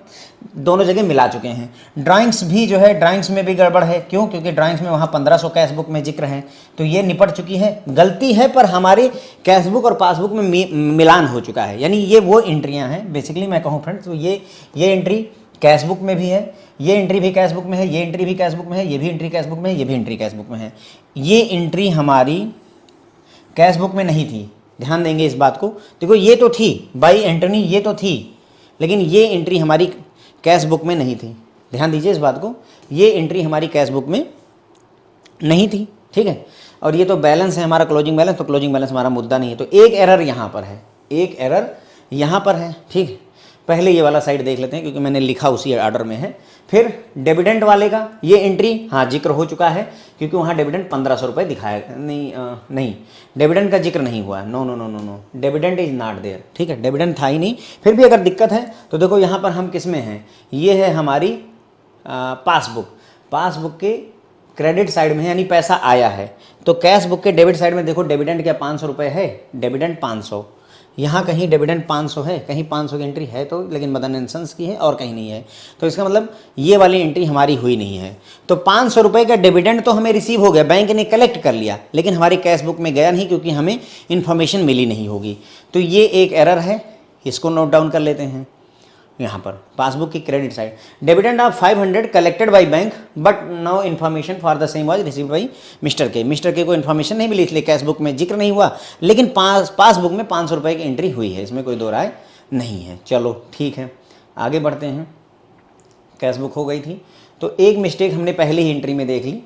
दोनों जगह मिला चुके हैं। ड्राइंग्स भी जो है, ड्राइंग्स में भी गड़बड़ है। क्यों? क्योंकि ड्राइंग्स में वहाँ 1500 कैश बुक में जिक्र है, तो ये निपट चुकी है। गलती है पर हमारे कैश बुक और पासबुक में मिलान हो चुका है, यानी ये वो एंट्रियाँ हैं बेसिकली मैं कहूँ फ्रेंड्स। तो ये एंट्री कैश बुक में भी है, ये एंट्री भी कैश बुक में है, ये एंट्री भी कैश बुक में है, ये भी एंट्री कैश बुक में है, ये भी एंट्री कैश बुक में है। ये एंट्री हमारी कैश बुक में नहीं थी, ध्यान देंगे इस बात को। देखो, ये तो थी बाई एंटनी, ये तो थी, लेकिन ये एंट्री हमारी कैश बुक में नहीं थी। ध्यान दीजिए इस बात को, ये एंट्री हमारी कैश बुक में नहीं थी, ठीक है। और ये तो बैलेंस है हमारा, क्लोजिंग बैलेंस, तो क्लोजिंग बैलेंस हमारा मुद्दा नहीं है। तो एक एरर यहाँ पर है, एक एरर यहाँ पर है, ठीक है। पहले ये वाला साइड देख लेते हैं क्योंकि मैंने लिखा उसी ऑर्डर में है। फिर डिविडेंड वाले का ये एंट्री, हाँ जिक्र हो चुका है, क्योंकि वहाँ डिविडेंड 1500 रुपये दिखाया नहीं, डिविडेंड का जिक्र नहीं हुआ है। No no no no no, dividend is not there, ठीक है, डिविडेंड था ही नहीं। फिर भी अगर दिक्कत है तो देखो यहाँ पर हम किस में हैं, ये है हमारी पासबुक के क्रेडिट साइड में है, यानी पैसा आया है। तो कैश बुक के डेबिट साइड में देखो, डिविडेंड क्या 500 रुपये है, डिविडेंड 500, यहाँ कहीं डिविडेंड 500 है, कहीं 500 की एंट्री है तो, लेकिन मदन एंड सन्स की है और कहीं नहीं है। तो इसका मतलब ये वाली एंट्री हमारी हुई नहीं है। तो 500 रुपये का डिविडेंड तो हमें रिसीव हो गया, बैंक ने कलेक्ट कर लिया, लेकिन हमारी कैश बुक में गया नहीं क्योंकि हमें इन्फॉर्मेशन मिली नहीं होगी। तो ये एक एरर है, इसको नोट डाउन कर लेते हैं। यहाँ पर पासबुक की credit side, dividend of 500 collected by bank but no information for the same was received by mister K को इन्फॉर्मेशन नहीं मिली, इसलिए कैश बुक में जिक्र नहीं हुआ, लेकिन पासबुक में 500 रुपये की एंट्री हुई है, इसमें कोई दो राय नहीं है। चलो ठीक है, आगे बढ़ते हैं। कैश बुक हो गई थी, तो एक मिस्टेक हमने पहले ही एंट्री में देख ली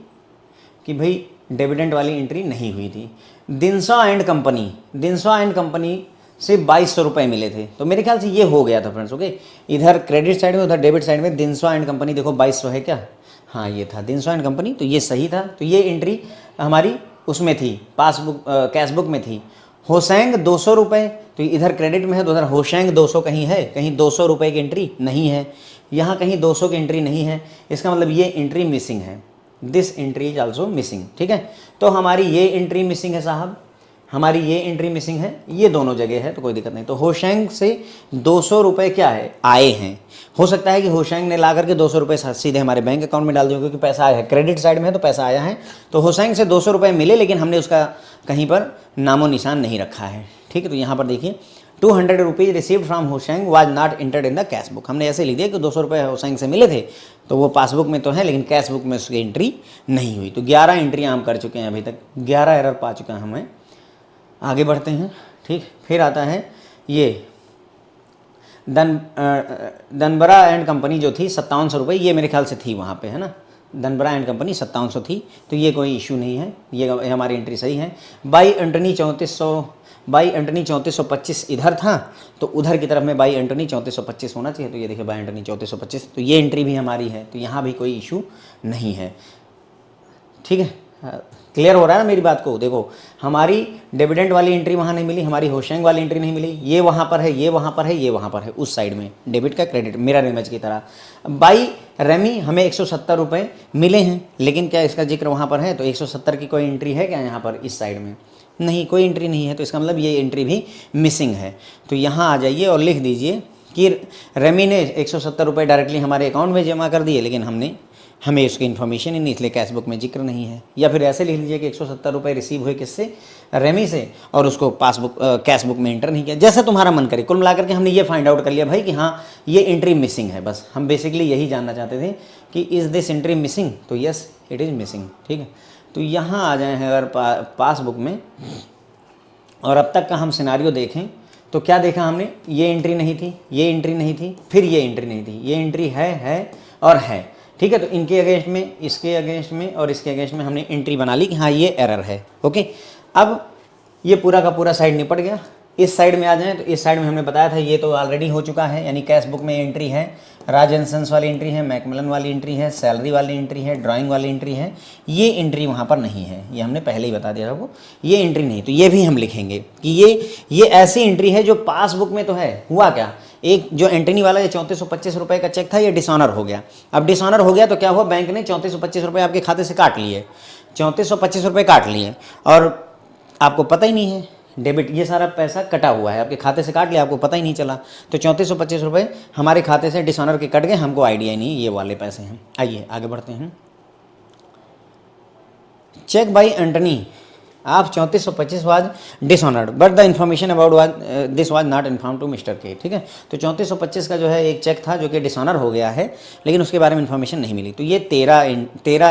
कि भाई डिविडेंड वाली एंट्री नहीं हुई थी। दिनसा एंड कंपनी से 2200 रुपये मिले थे, तो मेरे ख्याल से ये हो गया था फ्रेंड्स। ओके, इधर क्रेडिट साइड में, उधर डेबिट साइड में दिनसा एंड कंपनी, देखो 2200 है क्या, हाँ ये था दिनसा एंड कंपनी, तो ये सही था। तो ये एंट्री हमारी उसमें थी, पासबुक कैश बुक में थी। होशैंग 200 रुपये, तो इधर क्रेडिट में है, तो उधर होशैंग 200 कहीं है, कहीं 200 रुपये की एंट्री नहीं है, यहाँ कहीं 200 की एंट्री नहीं है, इसका मतलब ये एंट्री मिसिंग है, this entry is also missing, ठीक है। तो हमारी ये एंट्री मिसिंग है साहब, हमारी ये एंट्री मिसिंग है, ये दोनों जगह है, तो कोई दिक्कत नहीं। तो होशैंग से 200 रुपये क्या है, आए हैं। हो सकता है कि होशैंग ने ला करके 200 रुपये सीधे हमारे बैंक अकाउंट में डाल दिए, क्योंकि पैसा आया है, क्रेडिट साइड में है तो पैसा आया है। तो होशैंग से 200 रुपये मिले, लेकिन हमने उसका कहीं पर नामो निशान नहीं रखा है, ठीक है। तो यहाँ पर देखिए 200 rupees received from Hoshang was not entered in the cash book, हमने ऐसे लिख दिया कि 200 रुपये होशैंग से मिले थे, तो वो पासबुक में तो है, लेकिन कैश बुक में उसकी एंट्री नहीं हुई। तो 11 एंट्रियाँ हम कर चुके हैं अभी तक, 11 एरर पा चुके हैं हमें। आगे बढ़ते हैं, ठीक। फिर आता है ये दनबरा एंड कंपनी जो थी 5700 रुपये, ये मेरे ख्याल से थी वहाँ पे, है ना, दनबरा एंड कंपनी 5700 थी, तो ये कोई इशू नहीं है, ये हमारी एंट्री सही है। बाई एंटनी 3425 इधर था, तो उधर की तरफ में बाई एंटनी 3425 होना चाहिए, तो ये देखिए बाई एंटनी 3425, तो ये एंट्री भी हमारी है, तो यहाँ भी कोई इशू नहीं है, ठीक है। क्लियर हो रहा है ना मेरी बात को। देखो, हमारी डिविडेंड वाली एंट्री वहाँ नहीं मिली, हमारी होशैंग वाली एंट्री नहीं मिली, ये वहाँ पर है, ये वहाँ पर है, ये वहाँ पर है, उस साइड में डेबिट का क्रेडिट मिरर इमेज की तरह। बाई रेमी हमें 170 रुपये मिले हैं, लेकिन क्या इसका जिक्र वहाँ पर है, तो 170 की कोई एंट्री है क्या यहाँ पर इस साइड में, नहीं, कोई एंट्री नहीं है, तो इसका मतलब ये एंट्री भी मिसिंग है। तो यहाँ आ जाइए और लिख दीजिए कि रेमी ने 170 रुपये डायरेक्टली हमारे अकाउंट में जमा कर दिए, लेकिन हमें उसकी इन्फॉर्मेशन ही नहीं, इसलिए कैश बुक में जिक्र नहीं है। या फिर ऐसे लिख लीजिए कि 170 रुपये रिसीव हुए किससे, रेमी से, और उसको कैश बुक में एंटर नहीं किया, जैसा तुम्हारा मन करे। कुल मिलाकर के हमने ये फाइंड आउट कर लिया भाई कि हाँ ये एंट्री मिसिंग है, बस हम बेसिकली यही जानना चाहते थे कि इज़ दिस एंट्री मिसिंग, तो यस इट इज़ मिसिंग, ठीक है। तो यहाँ आ जाए हैं अगर पासबुक में, और अब तक का हम सिनारियो देखें तो क्या देखा हमने, ये एंट्री नहीं थी, ये एंट्री नहीं थी, फिर ये एंट्री नहीं थी, ये एंट्री है और है, ठीक है। तो इनके अगेंस्ट में, इसके अगेंस्ट में और इसके अगेंस्ट में हमने एंट्री बना ली कि हाँ ये एरर है। ओके, अब ये पूरा का पूरा साइड निपट गया। इस साइड में आ जाएं तो इस साइड में हमने बताया था ये तो ऑलरेडी हो चुका है, यानी कैश बुक में एंट्री है, राज एंड सन्स वाली एंट्री है, मैकमिलन वाली एंट्री है, सैलरी वाली एंट्री है, ड्राइंग वाली एंट्री है। ये एंट्री वहाँ पर नहीं है, ये हमने पहले ही बता दिया आपको, ये एंट्री नहीं। तो ये भी हम लिखेंगे कि ये ऐसी एंट्री है जो पासबुक में तो है। हुआ क्या, एक जो एंटनी वाला ये 3425 रुपये का चेक था, ये डिसऑनर हो गया। अब डिसऑनर हो गया तो क्या हुआ, बैंक ने 3425 रुपये आपके खाते से काट लिए, 3425 रुपये काट लिए, और आपको पता ही नहीं है, डेबिट ये सारा पैसा कटा हुआ है, आपके खाते से काट लिया, आपको पता ही नहीं चला। तो 3425 रुपये हमारे खाते से डिसऑनर के कट गए, हमको आइडिया ही नहीं ये वाले पैसे हैं। आइए आगे बढ़ते हैं। चेक बाई एंटनी आप 3425 was dishonoured but the information about this was not inform to mister K, ठीक है। तो 3425 का जो है एक चेक था जो कि डिसऑनर हो गया है, लेकिन उसके बारे में इन्फॉर्मेशन नहीं मिली। तो ये 13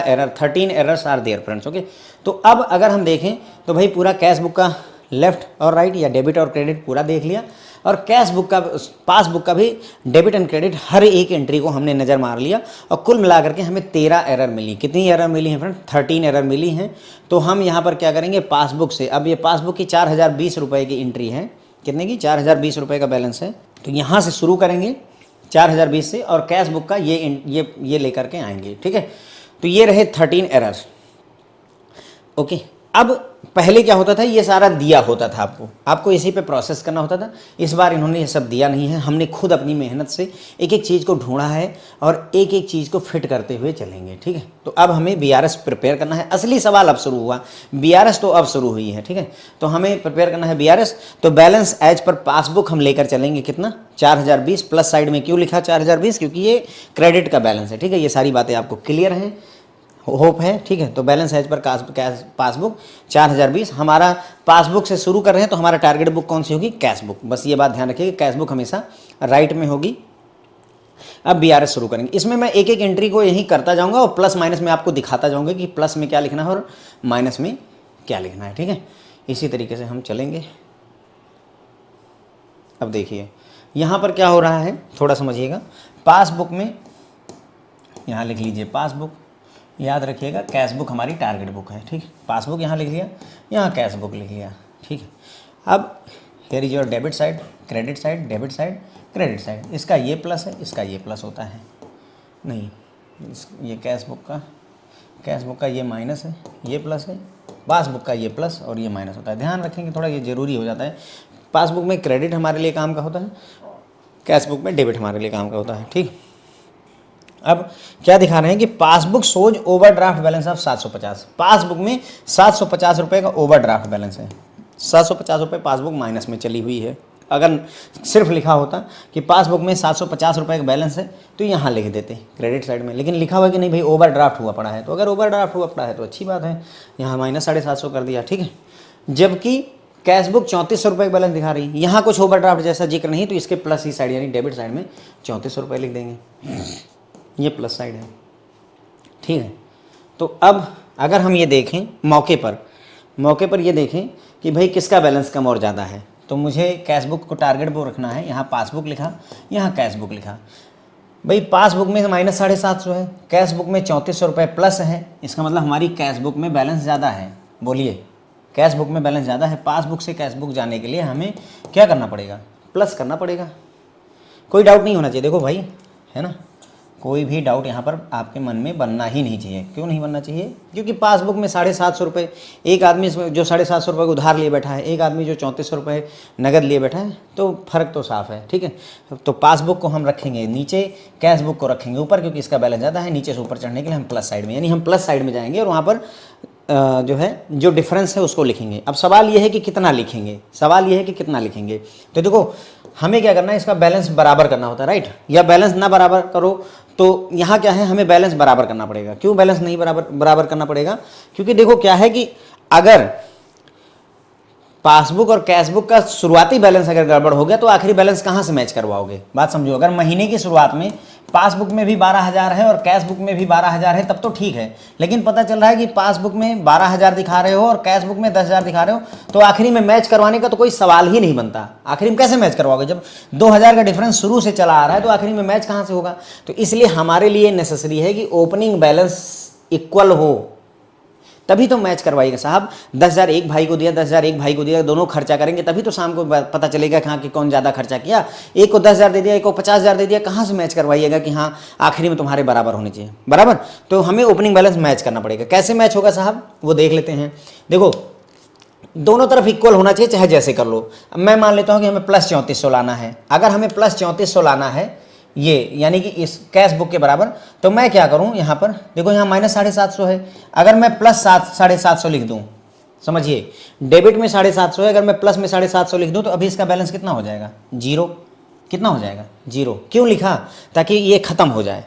error, 13 errors are there friends. Okay, तो अब अगर हम देखें तो भाई पूरा कैश बुक का लेफ्ट और राइट या डेबिट और क्रेडिट पूरा देख लिया, और कैश बुक का, पासबुक का भी डेबिट एंड क्रेडिट हर एक एंट्री को हमने नज़र मार लिया, और कुल मिलाकर के हमें 13 एरर मिली। कितनी एरर मिली हैं फ्रेंड, 13 एरर मिली हैं। तो हम यहाँ पर क्या करेंगे, पासबुक से, अब ये पासबुक की 4020 रुपये की एंट्री है, कितने की, 4020 रुपये का बैलेंस है। तो यहाँ से शुरू करेंगे 4020 से, और कैश बुक का ये लेकर के आएंगे, ठीक है। तो ये रहे 13 एरर्स। ओके, अब पहले क्या होता था, ये सारा दिया होता था आपको इसी पे प्रोसेस करना होता था। इस बार इन्होंने ये सब दिया नहीं है, हमने खुद अपनी मेहनत से एक एक चीज़ को ढूंढा है और एक एक चीज़ को फिट करते हुए चलेंगे, ठीक है। तो अब हमें BRS प्रिपेयर करना है। असली सवाल अब शुरू हुआ, BRS तो अब शुरू हुई है, ठीक है। तो हमें प्रिपेयर करना है BRS। तो बैलेंस एज पर पासबुक हम लेकर चलेंगे कितना, 4020, प्लस साइड में क्यों लिखा 4020, क्योंकि ये क्रेडिट का बैलेंस है, ठीक है। ये सारी बातें आपको क्लियर हैं, होप है, ठीक है। तो बैलेंस एज पर पासबुक 4020, हमारा पासबुक से शुरू कर रहे हैं तो हमारा टारगेट बुक कौन सी होगी, कैश बुक। बस ये बात ध्यान रखिए, कैश बुक हमेशा राइट में होगी। अब BRS शुरू करेंगे। इसमें मैं एक एक एंट्री को यही करता जाऊंगा और प्लस माइनस में आपको दिखाता जाऊंगा कि प्लस में क्या लिखना है और माइनस में क्या लिखना है, ठीक है। इसी तरीके से हम चलेंगे। अब देखिए यहाँ पर क्या हो रहा है, थोड़ा समझिएगा। पासबुक में यहाँ लिख लीजिए पासबुक, याद रखिएगा कैश बुक हमारी टारगेट बुक है, ठीक है। पासबुक यहाँ लिख लिया, यहाँ कैश बुक लिख लिया, ठीक है। अब here is your debit side, credit side, debit side, credit side. इसका ये प्लस है, इसका ये प्लस होता है, नहीं ये कैश बुक का ये माइनस है, ये प्लस है, पासबुक का ये प्लस और ये माइनस होता है। ध्यान रखेंगे, थोड़ा ये ज़रूरी हो जाता है। पासबुक में क्रेडिट हमारे लिए काम का होता है, कैश बुक में डेबिट हमारे लिए काम का होता है, ठीक। अब क्या दिखा रहे हैं कि passbook shows overdraft balance of 750। Passbook में 750 रुपये का ओवरड्राफ्ट बैलेंस है, 750 रुपये पासबुक माइनस में चली हुई है। अगर सिर्फ लिखा होता कि पासबुक में 750 रुपये का बैलेंस है तो यहाँ लिख देते क्रेडिट साइड में, लेकिन लिखा हुआ कि नहीं भाई ओवरड्राफ्ट हुआ पड़ा है। तो अगर ओवरड्राफ्ट हुआ पड़ा है तो अच्छी बात है, यहाँ माइनस 750 कर दिया, ठीक है। जबकि कैश बुक 3400 रुपये का बैलेंस दिखा रही है, यहाँ कुछ ओवरड्राफ्ट जैसा जिक्र नहीं, तो इसके प्लस ही साइड यानी डेबिट साइड में 3400 रुपये लिख देंगे, ये प्लस साइड है, ठीक है। तो अब अगर हम ये देखें मौके पर ये देखें कि भाई किसका बैलेंस कम और ज़्यादा है, तो मुझे कैश बुक को टारगेट बुक रखना है। यहाँ पासबुक लिखा, यहाँ कैश बुक लिखा। भाई पासबुक में माइनस 750 है, कैश बुक में 3400 रुपये प्लस है, इसका मतलब हमारी कैश बुक में बैलेंस ज़्यादा है। बोलिए, कैश बुक में बैलेंस ज़्यादा है। पासबुक से कैश बुक जाने के लिए हमें क्या करना पड़ेगा, प्लस करना पड़ेगा। कोई डाउट नहीं होना चाहिए, देखो भाई, है ना, कोई भी डाउट यहाँ पर आपके मन में बनना ही नहीं चाहिए। क्यों नहीं बनना चाहिए, क्योंकि पासबुक में 750 रुपये, एक आदमी जो 750 रुपये को उधार लिए बैठा है, एक आदमी जो 3400 रुपये नगद लिए बैठा है, तो फ़र्क तो साफ़ है, ठीक है। तो पासबुक को हम रखेंगे नीचे, कैश बुक को रखेंगे ऊपर, क्योंकि इसका बैलेंस ज़्यादा है। नीचे से ऊपर चढ़ने के लिए हम प्लस साइड में, यानी हम प्लस साइड में जाएंगे और वहाँ पर जो है जो डिफरेंस है उसको लिखेंगे। अब सवाल ये है कि कितना लिखेंगे, तो देखो हमें क्या करना है, इसका बैलेंस बराबर करना होता है, राइट। या बैलेंस ना बराबर करो तो यहाँ क्या है, हमें बैलेंस बराबर करना पड़ेगा। क्यों बैलेंस नहीं बराबर करना पड़ेगा, क्योंकि देखो क्या है कि अगर पासबुक और कैश बुक का शुरुआती बैलेंस अगर गड़बड़ हो गया तो आखिरी बैलेंस कहाँ से मैच करवाओगे, बात समझो। अगर महीने की शुरुआत में पासबुक में भी 12,000 है और कैश बुक में भी 12,000 है, तब तो ठीक है। लेकिन पता चल रहा है कि पासबुक में 12,000 दिखा रहे हो और कैश बुक में 10,000 दिखा रहे हो, तो आखिरी में मैच करवाने का तो कोई सवाल ही नहीं बनता। आखिरी में कैसे मैच करवाओगे जब 2,000 का डिफरेंस शुरू से चला आ रहा है, तो आखिरी में मैच कहाँ से होगा। तो इसलिए हमारे लिए नेसेसरी है कि ओपनिंग बैलेंस इक्वल हो, तभी तो मैच करवाइएगा साहब। 10,000 एक भाई को दिया, 10,000 एक भाई को दिया, दोनों खर्चा करेंगे तभी तो शाम को पता चलेगा कि हाँ कि कौन ज़्यादा खर्चा किया। एक को 10,000 दे दिया, एक को 50,000 दे दिया, कहाँ से मैच करवाइएगा कि हाँ आखिरी में तुम्हारे बराबर होने चाहिए, बराबर। तो हमें ओपनिंग बैलेंस मैच करना पड़ेगा। कैसे मैच होगा साहब, वो देख लेते हैं। देखो, दोनों तरफ इक्वल होना चाहिए, चाहे जैसे कर लो। मैं मान लेता हूँ कि हमें प्लस 3400 लाना है। अगर हमें प्लस 3400 लाना है, ये यानी कि इस कैश बुक के बराबर, तो मैं क्या करूं, यहाँ पर देखो, यहाँ माइनस 750 है। अगर मैं प्लस 750 लिख दूं, समझिए डेबिट में 750 है, अगर मैं प्लस में 750 लिख दूं तो अभी इसका बैलेंस कितना हो जाएगा, जीरो। कितना हो जाएगा, जीरो। क्यों लिखा, ताकि ये खत्म हो जाए।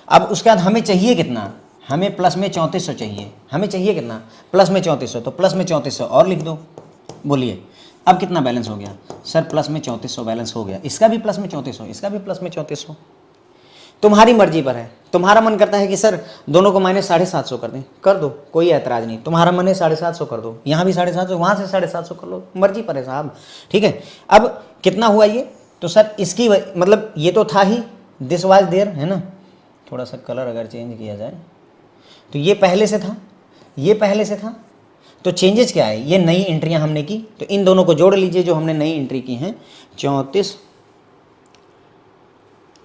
अब उसके बाद हमें चाहिए कितना, हमें प्लस में 3400 चाहिए। हमें चाहिए कितना, प्लस में 3400, तो प्लस में 3400 और लिख दो। बोलिए अब कितना बैलेंस हो गया सर, प्लस में 3400 बैलेंस हो गया। इसका भी प्लस में 3400, इसका भी प्लस में 3400। तुम्हारी मर्जी पर है। तुम्हारा मन करता है कि सर दोनों को माइनस 750 कर दें, कर दो, कोई ऐतराज नहीं। तुम्हारा मन है 750 कर दो, यहाँ भी 750, वहाँ से 750 कर लो, मर्जी पर है साहब, ठीक है। अब कितना हुआ ये, तो सर इसकी मतलब ये तो था ही, दिस वाज देयर, है ना। थोड़ा सा कलर अगर चेंज किया जाए, तो ये पहले से था, ये पहले से था, तो चेंजेस क्या है, ये नई एंट्रियां हमने की, तो इन दोनों को जोड़ लीजिए जो हमने नई एंट्री की हैं। 34,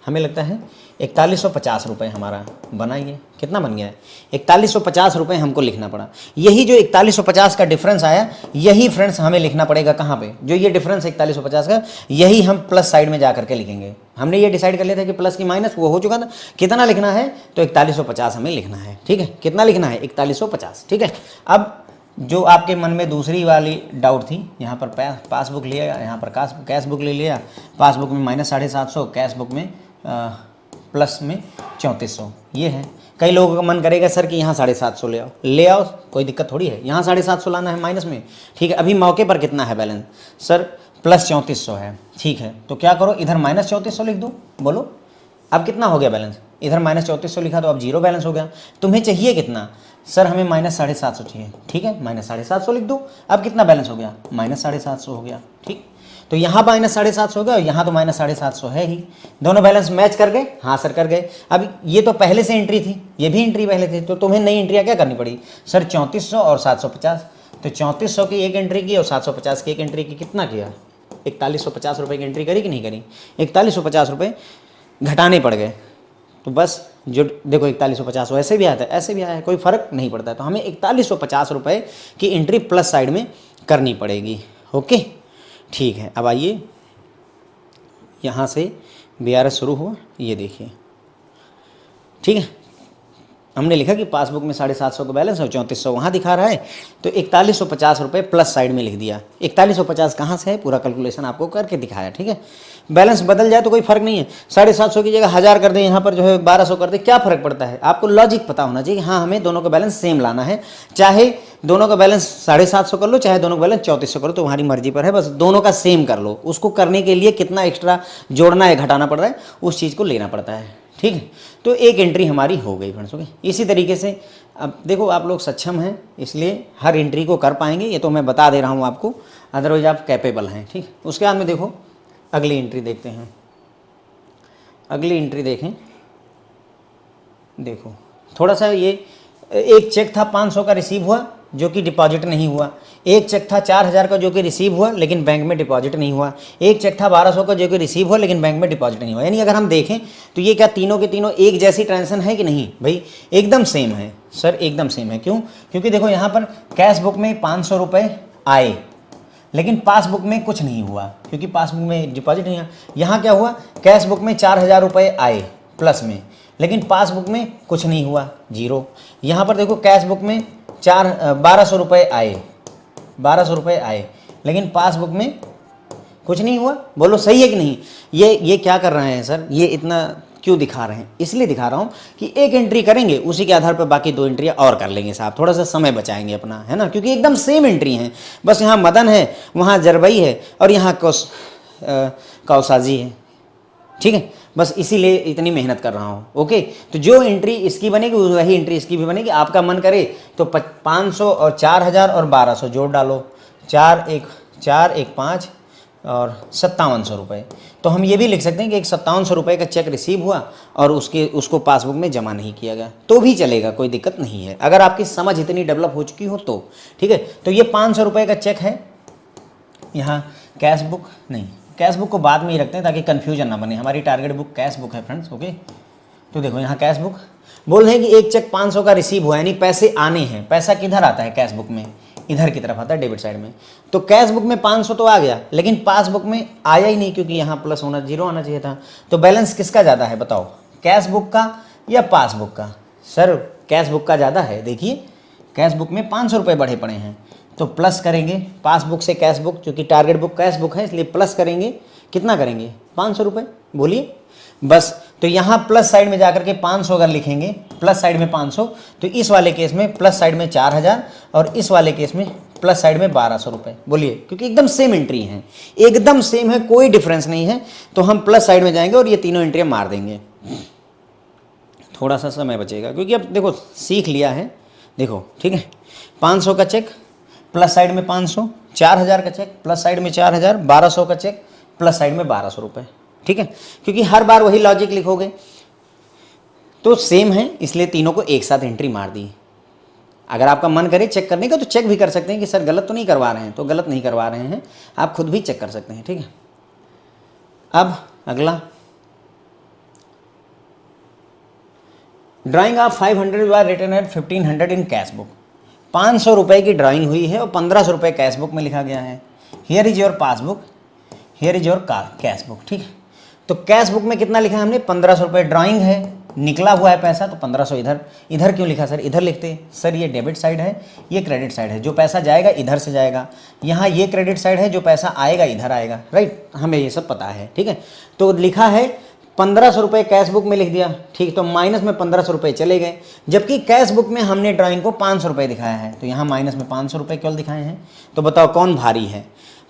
हमें लगता है 4150 रुपये हमारा बना। ये कितना बन गया है, 4150 रुपये हमको लिखना पड़ा। यही जो 4150 का डिफरेंस आया, यही फ्रेंड्स हमें लिखना पड़ेगा कहाँ पे, जो ये डिफरेंस 4150 का, यही हम प्लस साइड में जा करके लिखेंगे। हमने ये डिसाइड कर लिया था कि प्लस की माइनस वो हो चुका था। कितना लिखना है, तो 4150 हमें लिखना है, ठीक है। कितना लिखना है, 4150, ठीक है। अब जो आपके मन में दूसरी वाली डाउट थी, यहाँ पर पासबुक लिया, यहाँ पर कैश बुक ले लिया, पासबुक में माइनस 750, कैश बुक में प्लस में 3400, ये है। कई लोगों का मन करेगा सर कि यहाँ 750 ले आओ, कोई दिक्कत थोड़ी है, यहाँ 750 लाना है माइनस में, ठीक है। अभी मौके पर कितना है बैलेंस, सर प्लस 3400 है, ठीक है। तो क्या करो, इधर माइनस 3400 लिख दो, बोलो अब कितना हो गया बैलेंस। इधर माइनस 3400 लिखा तो अब जीरो बैलेंस हो गया। तुम्हें चाहिए कितना, सर हमें माइनस 750 चाहिए, ठीक है, माइनस 750 लिख दो। अब कितना बैलेंस हो गया, माइनस 750 हो गया, ठीक। तो यहाँ माइनस 750 हो गया और यहाँ तो माइनस 750 है ही। दोनों बैलेंस मैच कर गए, हाँ सर कर गए। अब ये तो पहले से एंट्री थी, ये भी एंट्री पहले थी, तो तुम्हें नई एंट्रियाँ क्या करनी पड़ी, सर 3400 और 750। तो 3400 की एक एंट्री की और 750 की एक एंट्री की, कितना किया, 4150 रुपये की एंट्री करी कि नहीं करी। 4150 रुपये घटाने पड़ गए। तो बस जो देखो 4150 वैसे भी आता है, ऐसे भी आया है, कोई फ़र्क नहीं पड़ता है। तो हमें 4150 रुपये की एंट्री प्लस साइड में करनी पड़ेगी, ओके, ठीक है। अब आइए, यहाँ से BRS शुरू हुआ, ये देखिए, ठीक है। हमने लिखा कि पासबुक में 750 का बैलेंस और 3400 वहाँ दिखा रहा है, तो 4150 रुपये प्लस साइड में लिख दिया। 4150 कहाँ से है, पूरा कैलकुलेशन आपको करके दिखाया, ठीक है। बैलेंस बदल जाए तो कोई फर्क नहीं है, 750 की जगह 1000 कर दें, यहाँ पर जो है 1200 कर दें, क्या फ़र्क पड़ता है। आपको लॉजिक पता होना चाहिए, हाँ हमें दोनों का बैलेंस सेम लाना है। चाहे दोनों का बैलेंस 750 कर लो, चाहे दोनों का बैलेंस 3400 करो, तो तुम्हारी मर्जी पर है, बस दोनों का सेम कर लो। उसको करने के लिए कितना एक्स्ट्रा जोड़ना है, घटाना पड़ रहा है, उस चीज़ को लेना पड़ता है, ठीक है। तो एक एंट्री हमारी हो गई फ्रेंड्स, ओके। इसी तरीके से अब देखो, आप लोग सक्षम हैं, इसलिए हर एंट्री को कर पाएंगे, ये तो मैं बता दे रहा हूँ आपको, अदरवाइज आप कैपेबल हैं, ठीक। उसके बाद में देखो अगली एंट्री देखते हैं। अगली एंट्री देखें, देखो थोड़ा सा, ये एक चेक था 500 का रिसीव हुआ जो कि डिपॉजिट नहीं हुआ, एक चेक था 4000 का जो कि रिसीव हुआ लेकिन बैंक में डिपॉजिट नहीं हुआ, एक चेक था 1200 का जो कि रिसीव हुआ लेकिन बैंक में डिपॉजिट नहीं हुआ। यानी अगर हम देखें तो ये क्या तीनों के तीनों एक जैसी ट्रांजेक्शन है कि नहीं भाई, एकदम सेम है सर, एकदम सेम है। क्यों, क्योंकि देखो यहाँ पर कैश बुक में 500 रुपये आए लेकिन पासबुक में कुछ नहीं हुआ, क्योंकि पासबुक में डिपॉजिट नहीं हुआ। यहाँ क्या हुआ, कैश बुक में 4000 रुपये आए प्लस में, लेकिन पासबुक में कुछ नहीं हुआ, जीरो। यहाँ पर देखो कैश बुक में 1200 रुपये आए, 1200 रुपये आए, लेकिन पासबुक में कुछ नहीं हुआ। बोलो सही है कि नहीं। ये क्या कर रहे हैं सर, ये इतना क्यों दिखा रहे हैं, इसलिए दिखा रहा हूँ कि एक एंट्री करेंगे, उसी के आधार पर बाकी दो एंट्रियाँ और कर लेंगे साहब, थोड़ा सा समय बचाएंगे अपना, है ना, क्योंकि एकदम सेम एंट्री हैं। बस यहाँ मदन है, वहाँ जरबई है और यहाँ कौसाजी है, ठीक है। बस इसीलिए इतनी मेहनत कर रहा हूँ। ओके, तो जो एंट्री इसकी बनेगी वही एंट्री इसकी भी बनेगी। आपका मन करे तो 500 और 4000 और 1200 जोड़ डालो, 4 1 5 और 5700 रुपये। तो हम ये भी लिख सकते हैं कि एक 5700 रुपये का चेक रिसीव हुआ और उसको पासबुक में जमा नहीं किया गया, तो भी चलेगा, कोई दिक्कत नहीं है, अगर आपकी समझ इतनी डेवलप हो चुकी हो तो। ठीक है, तो ये 500 रुपये का चेक है। यहाँ कैश बुक नहीं, कैश बुक को बाद में ही रखते हैं ताकि कन्फ्यूजन ना बने। हमारी टारगेट बुक कैश बुक है फ्रेंड्स। ओके, तो देखो यहाँ कैश बुक बोल रहे हैं कि एक चेक 500 का रिसीव हुआ, यानी पैसे आने हैं। पैसा किधर आता है कैश बुक में? इधर की तरफ आता है, डेबिट साइड में। तो कैश बुक में 500 तो आ गया, लेकिन पासबुक में आया ही नहीं, क्योंकि यहाँ प्लस होना, जीरो आना चाहिए था। तो बैलेंस किसका ज़्यादा है बताओ, कैश बुक का या पासबुक का? सर कैश बुक का ज़्यादा है। देखिए कैश बुक में 500 रुपये बढ़े पड़े हैं, तो प्लस करेंगे पासबुक से कैश बुक, क्योंकि टारगेट बुक कैश बुक है, इसलिए प्लस करेंगे। कितना करेंगे? 500 रुपये। बोलिए बस। तो यहाँ प्लस साइड में जाकर के 500 अगर लिखेंगे, प्लस साइड में 500, तो इस वाले केस में प्लस साइड में 4000 और इस वाले केस में प्लस साइड में 1200 रुपये। बोलिए, क्योंकि एकदम सेम एंट्री है, एकदम सेम है, कोई डिफरेंस नहीं है। तो हम प्लस साइड में जाएंगे और ये तीनों एंट्रियाँ मार देंगे। थोड़ा सा समय बचेगा, क्योंकि अब देखो सीख लिया है। देखो ठीक है, 500 का चेक प्लस साइड में 500, 4000 का चेक प्लस साइड में 4000, 1200 का चेक प्लस साइड में 1200 रुपये। ठीक है, क्योंकि हर बार वही लॉजिक लिखोगे तो सेम है, इसलिए तीनों को एक साथ एंट्री मार दी। अगर आपका मन करे चेक करने का तो चेक भी कर सकते हैं कि सर गलत तो नहीं करवा रहे हैं, तो गलत नहीं करवा रहे हैं, आप खुद भी चेक कर सकते हैं। ठीक है, अब अगला ड्राइंग ऑफ 500 बार return at 1500 in cash book. 500 रुपये की ड्राइंग हुई है और 1500 रुपये कैश बुक में लिखा गया है। Here is your passbook, here is your cash book. ठीक है, तो कैश बुक में कितना लिखा है हमने? 1500 रुपये ड्राइंग है, निकला हुआ है पैसा, तो 1500 इधर। इधर क्यों लिखा सर? इधर लिखते सर, ये डेबिट साइड है, ये क्रेडिट साइड है, जो पैसा जाएगा इधर से जाएगा। यहाँ ये क्रेडिट साइड है, जो पैसा आएगा इधर आएगा। राइट, हमें ये सब पता है। ठीक है, तो लिखा है 1500 रुपये कैश बुक में लिख दिया। ठीक, तो माइनस में 1500 रुपये चले गए, जबकि कैश बुक में हमने ड्राइंग को 500 रुपये दिखाया है, तो यहाँ माइनस में 500 रुपये केवल दिखाए हैं। तो बताओ कौन भारी है?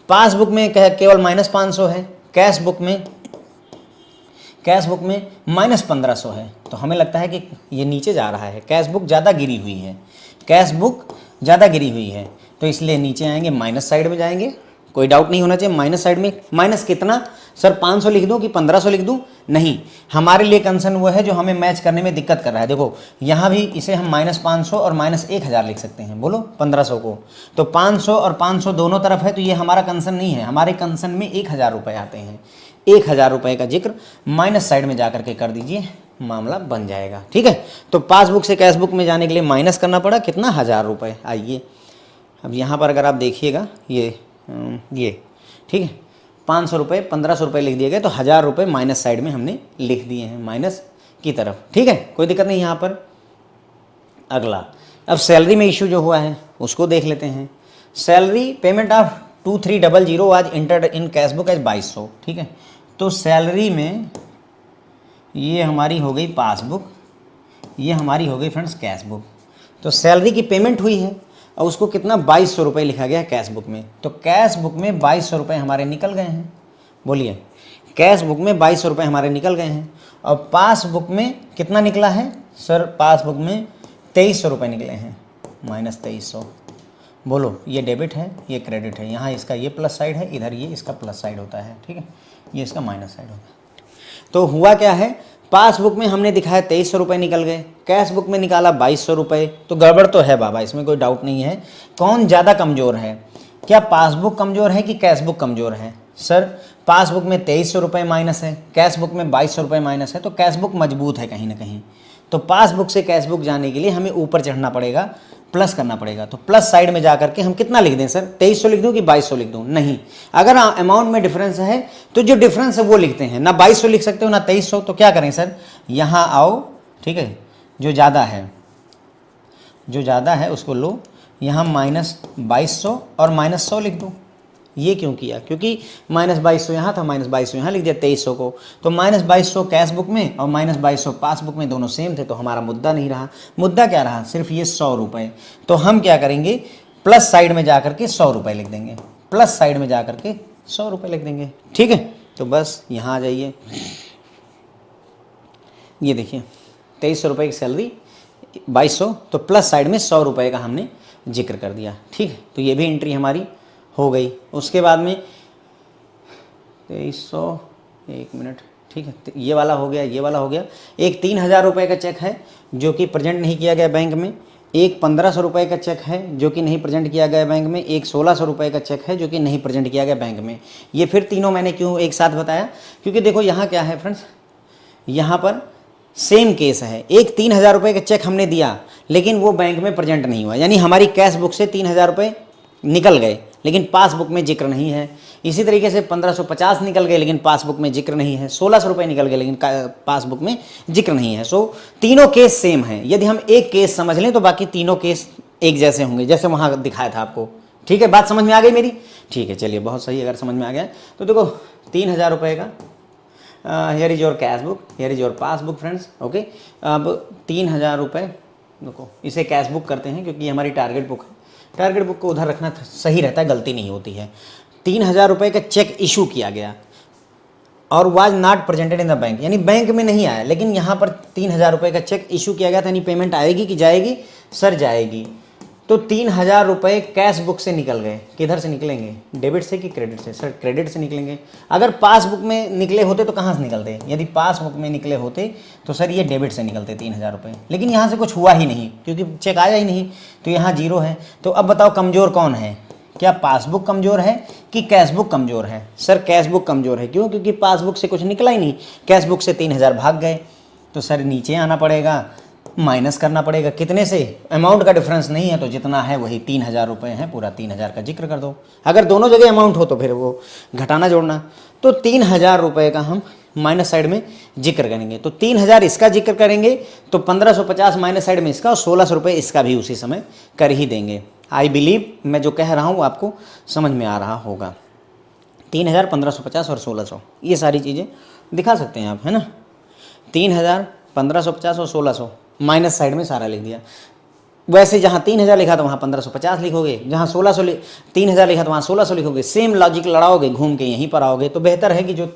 पासबुक में केवल माइनस 500 है, कैश बुक में माइनस 1500 है। तो हमें लगता है कि ये नीचे जा रहा है, कैश बुक ज़्यादा गिरी हुई है, कैश बुक ज़्यादा गिरी हुई है, तो इसलिए नीचे आएंगे, माइनस साइड में जाएंगे। कोई डाउट नहीं होना चाहिए, माइनस साइड में। माइनस कितना सर? 500 लिख दूं कि 1500 लिख दूं? नहीं, हमारे लिए कंसर्न वो है जो हमें मैच करने में दिक्कत कर रहा है। देखो यहाँ भी इसे हम माइनस 500 और माइनस 1000 लिख सकते हैं। बोलो 1500 को, तो 500 और 500 दोनों तरफ है, तो ये हमारा कंसर्न नहीं है। हमारे कंसर्न में 1000 रुपये आते हैं। 1000 रुपये का जिक्र माइनस साइड में जा करके कर दीजिए, मामला बन जाएगा। ठीक है, तो पासबुक से कैश बुक में जाने के लिए माइनस करना पड़ा कितना? 1000 रुपये। आइए अब यहाँ पर अगर आप देखिएगा ये ठीक है, 500 रुपये 1500 रुपये लिख दिए गए, तो 1000 रुपये माइनस साइड में हमने लिख दिए हैं, माइनस की तरफ। ठीक है, कोई दिक्कत नहीं यहाँ पर। अगला, अब सैलरी में इशू जो हुआ है उसको देख लेते हैं। सैलरी पेमेंट ऑफ 2300 आज entered in cash book as 2200। ठीक है, तो सैलरी में ये हमारी हो गई पासबुक, ये हमारी हो गई फ्रेंड्स कैश बुक। तो सैलरी की पेमेंट हुई है और उसको कितना? 2200 रुपये लिखा गया है कैश बुक में। तो कैश बुक में 2200 रुपये हमारे निकल गए हैं। बोलिए, कैश बुक में 2200 रुपये हमारे निकल गए हैं। और पासबुक में कितना निकला है सर? पासबुक में 2300 रुपये निकले हैं, माइनस 2300। बोलो, ये डेबिट है, ये क्रेडिट है, यहाँ इसका ये प्लस साइड है, इधर ये इसका प्लस साइड होता है। ठीक है, ये इसका माइनस साइड होता है। तो हुआ क्या है, पासबुक में हमने दिखाया 2300 रुपये निकल गए, कैश बुक में निकाला 2200 रुपये। तो गड़बड़ तो है बाबा, इसमें कोई डाउट नहीं है। कौन ज़्यादा कमज़ोर है? क्या पासबुक कमज़ोर है कि कैश बुक कमज़ोर है? सर पासबुक में 2300 रुपये माइनस है, कैश बुक में 2200 रुपये माइनस है, तो कैश बुक मजबूत है कहीं ना कहीं। तो पासबुक से कैश बुक जाने के लिए हमें ऊपर चढ़ना पड़ेगा, प्लस करना पड़ेगा। तो प्लस साइड में जा करके हम कितना लिख दें सर? 2300 लिख दूं कि 2200 लिख दूं? नहीं, अगर अमाउंट में डिफरेंस है तो जो डिफरेंस है वो लिखते हैं। ना 2200 लिख सकते हो ना 2300, तो क्या करें सर? यहाँ आओ, ठीक है, जो ज़्यादा है उसको लो, यहाँ माइनस 2200 और माइनस 100 लिख दूँ। ये क्यों किया? क्योंकि माइनस 2200 यहाँ था, माइनस 2200 यहाँ लिख दिया 2300 को। तो माइनस 2200 कैश बुक में और माइनस 2200 पासबुक में दोनों सेम थे, तो हमारा मुद्दा नहीं रहा। मुद्दा क्या रहा? सिर्फ ये 100 रुपये। तो हम क्या करेंगे? प्लस साइड में जा करके 100 रुपये लिख देंगे, प्लस साइड में जा करके 100 रुपये लिख देंगे। ठीक है, तो बस यहाँ आ जाइए। ये देखिए 2300 रुपये की सैलरी 2200, तो प्लस साइड में 100 रुपये का हमने जिक्र कर दिया। ठीक है, तो ये भी एंट्री हमारी हो गई। उसके बाद में 2300, एक मिनट, ठीक है, तो ये वाला हो गया, ये वाला हो गया। एक 3000 रुपये का चेक है जो कि प्रेजेंट नहीं किया गया बैंक में। एक 1500 रुपये का चेक है जो कि नहीं प्रेजेंट किया गया बैंक में। एक 1600 रुपये का चेक है जो कि नहीं प्रेजेंट किया गया बैंक में। ये फिर तीनों मैंने क्यों एक साथ बताया, क्योंकि देखो यहाँ क्या है फ्रेंड्स, यहाँ पर सेम केस है। एक 3000 रुपये का चेक हमने दिया लेकिन वो बैंक में प्रेजेंट नहीं हुआ, यानी हमारी कैश बुक से 3000 रुपये निकल गए लेकिन पासबुक में जिक्र नहीं है। इसी तरीके से 1550 निकल गए लेकिन पासबुक में जिक्र नहीं है। 1600 रुपये निकल गए लेकिन पासबुक में जिक्र नहीं है। सो तीनों केस सेम हैं। यदि हम एक केस समझ लें तो बाकी तीनों केस एक जैसे होंगे, जैसे वहाँ दिखाया था आपको। ठीक है, बात समझ में आ गई मेरी? ठीक है, चलिए, बहुत सही। अगर समझ में आ गया तो देखो 3000 रुपये का here is your cash book, here is your passbook friends. Okay, अब 3000 रुपये, देखो इसे कैश बुक करते हैं क्योंकि हमारी टारगेट बुक है। टारगेट बुक को उधर रखना सही रहता है, गलती नहीं होती है। 3000 रुपये का चेक इशू किया गया और was not presented in the bank, यानी बैंक में नहीं आया, लेकिन यहाँ पर 3000 रुपये का चेक इशू किया गया था। यानी पेमेंट आएगी कि जाएगी? सर जाएगी। तो 3000 रुपये कैश बुक से निकल गए। किधर से निकलेंगे? डेबिट से कि क्रेडिट से? सर क्रेडिट से निकलेंगे। अगर पासबुक में निकले होते तो कहाँ से निकलते? यदि पासबुक में निकले होते तो सर ये डेबिट से निकलते 3000 रुपये, लेकिन यहाँ से कुछ हुआ ही नहीं क्योंकि चेक आया ही नहीं, तो यहाँ जीरो है। तो अब बताओ कमज़ोर कौन है? क्या पासबुक कमज़ोर है कि कैश बुक कमज़ोर है? सर कैश बुक कमज़ोर है। क्यों? क्योंकि पासबुक से कुछ निकला ही नहीं, कैश बुक से 3000 भाग गए। तो सर नीचे आना पड़ेगा, माइनस करना पड़ेगा। कितने से? अमाउंट का डिफरेंस नहीं है तो जितना है वही 3000 रुपये है, पूरा 3000 का जिक्र कर दो। अगर दोनों जगह अमाउंट हो तो फिर वो घटाना जोड़ना। तो 3000 रुपये का हम माइनस साइड में जिक्र करेंगे। तो 3000 इसका जिक्र करेंगे तो 1550 माइनस साइड में इसका, और 1600 रुपये इसका भी उसी समय कर ही देंगे। आई बिलीव मैं जो कह रहा हूँ आपको समझ में आ रहा होगा। 3000, 1550 और 1600 ये सारी चीज़ें दिखा सकते हैं आप, है ना। 3000, 1550 और 1600 माइनस साइड में सारा लिख दिया। वैसे जहाँ 3000 लिखा तो वहाँ 1550 लिखोगे, जहाँ 3000 लिखा तो वहाँ 1600 लिखोगे। सेम लॉजिक लड़ाओगे, घूम के यहीं पर आओगे। तो बेहतर है कि जो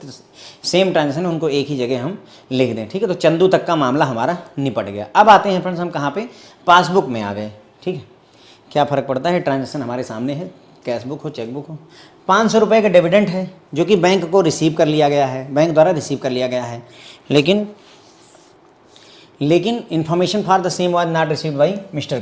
सेम ट्रांजेक्शन है उनको एक ही जगह हम लिख दें। ठीक है, तो चंदू तक का मामला हमारा निपट गया। अब आते हैं फ्रेंड्स हम कहाँ पे? पासबुक में आ गए। ठीक है, क्या फ़र्क पड़ता है? ट्रांजेक्शन हमारे सामने है, कैश बुक हो चेकबुक हो। 500 रुपये का डिविडेंड है जो कि बैंक को रिसीव कर लिया गया है, बैंक द्वारा रिसीव कर लिया गया है, लेकिन information for the same was not received by mister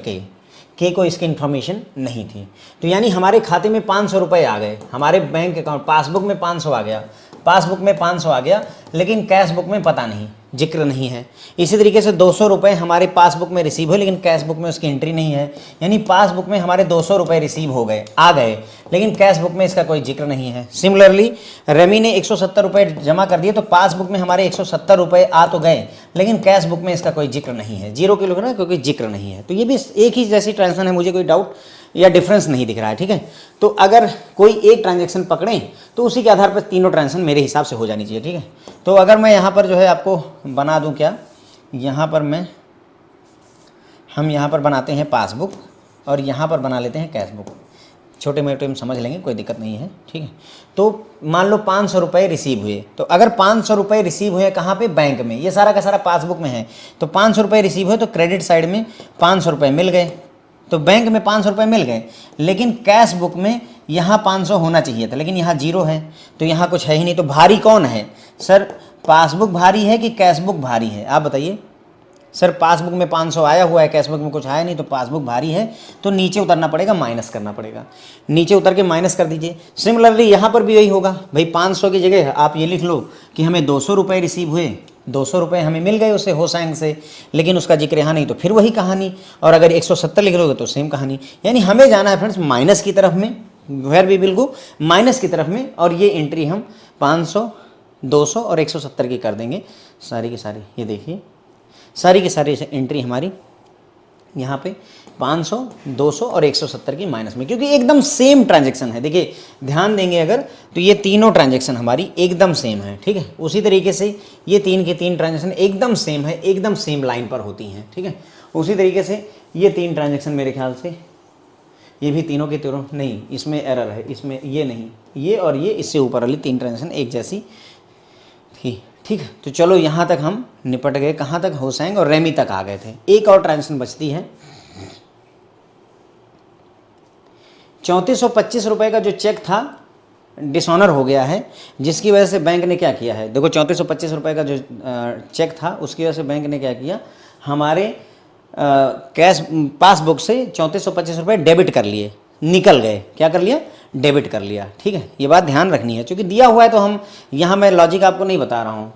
K को इसकी इन्फॉर्मेशन नहीं थी। तो यानी हमारे खाते में 500 रुपये आ गए, हमारे बैंक अकाउंट पासबुक में 500 आ गया, पासबुक में 500 आ गया, लेकिन कैश बुक में पता नहीं, जिक्र नहीं है। इसी तरीके से 200 रुपये हमारे पासबुक में रिसीव हुए लेकिन कैश बुक में उसकी एंट्री नहीं है। यानी पासबुक में हमारे 200 रुपये रिसीव हो गए, आ गए, लेकिन कैश बुक में इसका कोई जिक्र नहीं है। सिमिलरली रमी ने 170 रुपये जमा कर दिए तो पासबुक में हमारे 170 रुपये आ तो गए, लेकिन कैश बुक में इसका कोई जिक्र नहीं है। जीरो किलो ना, क्योंकि जिक्र नहीं है। तो ये भी एक ही जैसी ट्रांजेक्शन है, मुझे कोई डाउट या डिफरेंस नहीं दिख रहा है। ठीक है, तो अगर कोई एक ट्रांजैक्शन पकड़ें तो उसी के आधार पर तीनों ट्रांजैक्शन मेरे हिसाब से हो जानी चाहिए। ठीक है, तो अगर मैं यहाँ पर जो है आपको बना दूँ, क्या यहाँ पर हम यहाँ पर बनाते हैं पासबुक और यहाँ पर बना लेते हैं कैश बुक। छोटे मोटे हम समझ लेंगे, कोई दिक्कत नहीं है। ठीक है, तो मान लो 500 रुपये रिसीव हुए, तो अगर 500 रुपये रिसीव हुए कहाँ पे? बैंक में। ये सारा का सारा पासबुक में है। तो 500 रुपये रिसीव हुए तो क्रेडिट साइड में 500 रुपये मिल गए, तो बैंक में 500 रुपये मिल गए, लेकिन कैश बुक में यहाँ 500 होना चाहिए था, लेकिन यहाँ जीरो है, तो यहाँ कुछ है ही नहीं। तो भारी कौन है? सर पासबुक भारी है कि कैश बुक भारी है? आप बताइए। सर पासबुक में 500 आया हुआ है, कैश बुक में कुछ आया नहीं, तो पासबुक भारी है, तो नीचे उतरना पड़ेगा, माइनस करना पड़ेगा। नीचे उतर के माइनस कर दीजिए। सिमिलरली यहाँ पर भी यही होगा भाई। 500 की जगह आप ये लिख लो कि हमें 200 रुपये रिसीव हुए, 200 रुपये हमें मिल गए उससे होसैंग से, लेकिन उसका जिक्र यहाँ नहीं, तो फिर वही कहानी। और अगर 170 लिख लोगे तो सेम कहानी। यानी हमें जाना है फ्रेंड्स माइनस की तरफ में, where we will go minus की तरफ में, और ये एंट्री हम 500, 200 और 170 की कर देंगे सारी की सारी। ये देखिए सारी की सारी एंट्री हमारी यहाँ पे 500, 200 और 170 की माइनस में, क्योंकि एकदम सेम ट्रांजैक्शन है। देखिए ध्यान देंगे अगर तो ये तीनों ट्रांजैक्शन हमारी एकदम सेम है। ठीक है, उसी तरीके से ये 3 की 3 ट्रांजैक्शन एकदम सेम है, एकदम सेम लाइन पर होती हैं। ठीक है, उसी तरीके से ये 3 ट्रांजैक्शन मेरे ख्याल से ये भी तीनों के तीनों नहीं, इसमें एरर है, इसमें ये नहीं, ये और ये इससे ऊपर वाली 3 ट्रांजैक्शन एक जैसी थी। ठीक है, तो चलो यहाँ तक हम निपट गए, कहाँ तक, होसैंग और रेमी तक आ गए थे। एक और ट्रांजेक्शन बचती है। 3425 रुपये का जो चेक था डिसऑनर हो गया है, जिसकी वजह से बैंक ने क्या किया है, देखो 3425 रुपये का जो चेक था उसकी वजह से बैंक ने क्या किया, हमारे कैश पासबुक से 3425 रुपये डेबिट कर लिए, निकल गए, क्या कर लिया, डेबिट कर लिया। ठीक है, ये बात ध्यान रखनी है, क्योंकि दिया हुआ है तो हम यहाँ, मैं लॉजिक आपको नहीं बता रहा हूँ,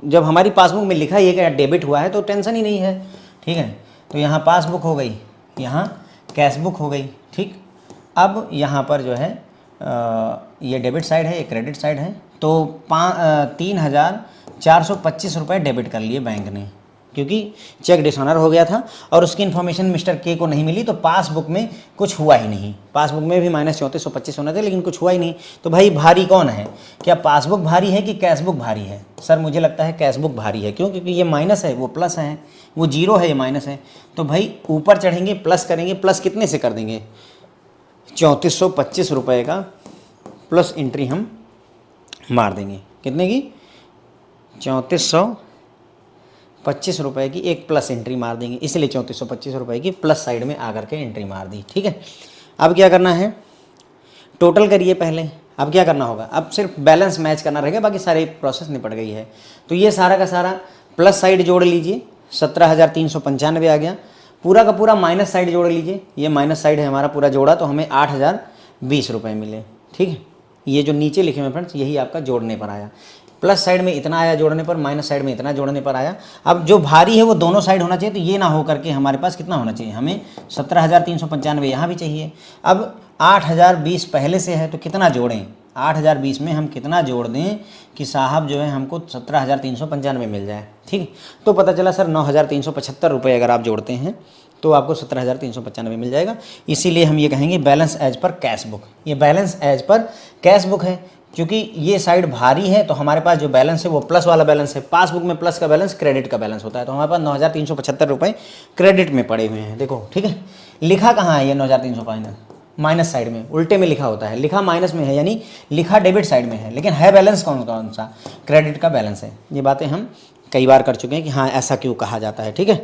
जब हमारी पासबुक में लिखा ही है कि डेबिट हुआ है तो टेंशन ही नहीं है। ठीक है, तो यहाँ पासबुक हो गई, यहाँ कैश बुक हो गई। ठीक, अब यहाँ पर जो है ये डेबिट साइड है, ये क्रेडिट साइड है, तो 3,425 रुपये डेबिट कर लिए बैंक ने, क्योंकि चेक डिसऑनर हो गया था और उसकी इन्फॉर्मेशन मिस्टर के को नहीं मिली, तो पासबुक में कुछ हुआ ही नहीं। पासबुक में भी -3425 होना था, लेकिन कुछ हुआ ही नहीं। तो भाई भारी कौन है, क्या पासबुक भारी है कि कैश बुक भारी है? सर मुझे लगता है कैश बुक भारी है। क्यों? क्योंकि ये माइनस है, वो प्लस है, वो जीरो है, ये माइनस है। तो भाई ऊपर चढ़ेंगे, प्लस करेंगे, प्लस कितने से कर देंगे, 3425 रुपये का प्लस एंट्री हम मार देंगे। कितने की, 3425 रुपये की एक प्लस एंट्री मार देंगे, इसलिए 3425 रुपये की प्लस साइड में आकर के एंट्री मार दी। ठीक है, अब क्या करना है, टोटल करिए पहले। अब क्या करना होगा, अब सिर्फ बैलेंस मैच करना रहेगा, बाकी सारी प्रोसेस निपट गई है। तो ये सारा का सारा प्लस साइड जोड़ लीजिए, 17,395 आ गया। पूरा का पूरा माइनस साइड जोड़ लीजिए, ये माइनस साइड है हमारा पूरा जोड़ा, तो हमें 8,020 रुपये मिले। ठीक है, ये जो नीचे लिखे हुए फ्रेंड्स, यही आपका जोड़ने पर आया। प्लस साइड में इतना आया जोड़ने पर, माइनस साइड में इतना जोड़ने पर आया। अब जो भारी है वो दोनों साइड होना चाहिए, तो ये ना हो करके हमारे पास कितना होना चाहिए, हमें 17,395 यहाँ भी चाहिए। अब 8,020 पहले से है, तो कितना जोड़ें, 8,020 में हम कितना जोड़ दें कि साहब जो है हमको 17,395 मिल जाए। ठीक है, तो पता चला सर 9,375 रुपये अगर आप जोड़ते हैं तो आपको 17,395 मिल जाएगा। इसीलिए हम ये कहेंगे balance as per cash book. ये balance as per cash book है, क्योंकि ये साइड भारी है, तो हमारे पास जो बैलेंस है वो प्लस वाला बैलेंस है। पासबुक में प्लस का बैलेंस क्रेडिट का बैलेंस होता है, तो हमारे पास 9,375 रुपये क्रेडिट में पड़े हुए हैं। देखो, ठीक है, लिखा कहाँ है ये 9,300, माइनस साइड में, उल्टे में लिखा होता है, लिखा माइनस में है, यानी लिखा डेबिट साइड में है, लेकिन है बैलेंस कौन कौन सा, क्रेडिट का बैलेंस है। ये बातें हम कई बार कर चुके हैं कि हाँ ऐसा क्यों कहा जाता है। ठीक है,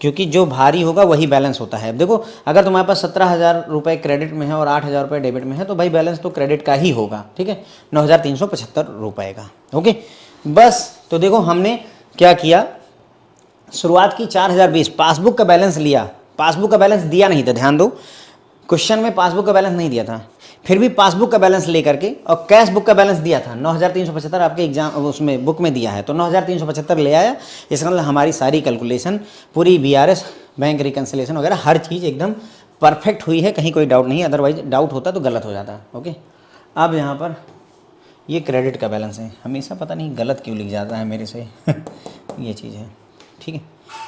क्योंकि जो भारी होगा वही बैलेंस होता है। अब देखो, अगर तुम्हारे पास 17,000 रुपये क्रेडिट में है और 8,000 रुपये डेबिट में है, तो भाई बैलेंस तो क्रेडिट का ही होगा। ठीक है, 9,375 रुपये का। ओके, बस तो देखो हमने क्या किया, शुरुआत की 4,020, पासबुक का बैलेंस लिया, पासबुक का बैलेंस दिया नहीं था, ध्यान दो, क्वेश्चन में पासबुक का बैलेंस नहीं दिया था, फिर भी पासबुक का बैलेंस लेकर के और कैश बुक का बैलेंस दिया था 9,375, आपके एग्जाम उसमें बुक में दिया है, तो 9,375 ले आया। इसका मतलब हमारी सारी कैलकुलेशन पूरी BRS बैंक रिकन्सिलेशन वगैरह हर चीज़ एकदम परफेक्ट हुई है, कहीं कोई डाउट नहीं है, अदरवाइज डाउट होता तो गलत हो जाता। ओके, अब यहाँ पर ये क्रेडिट का बैलेंस है, हमेशा पता नहीं गलत क्यों लिख जाता है मेरे से ये चीज़ है। ठीक है,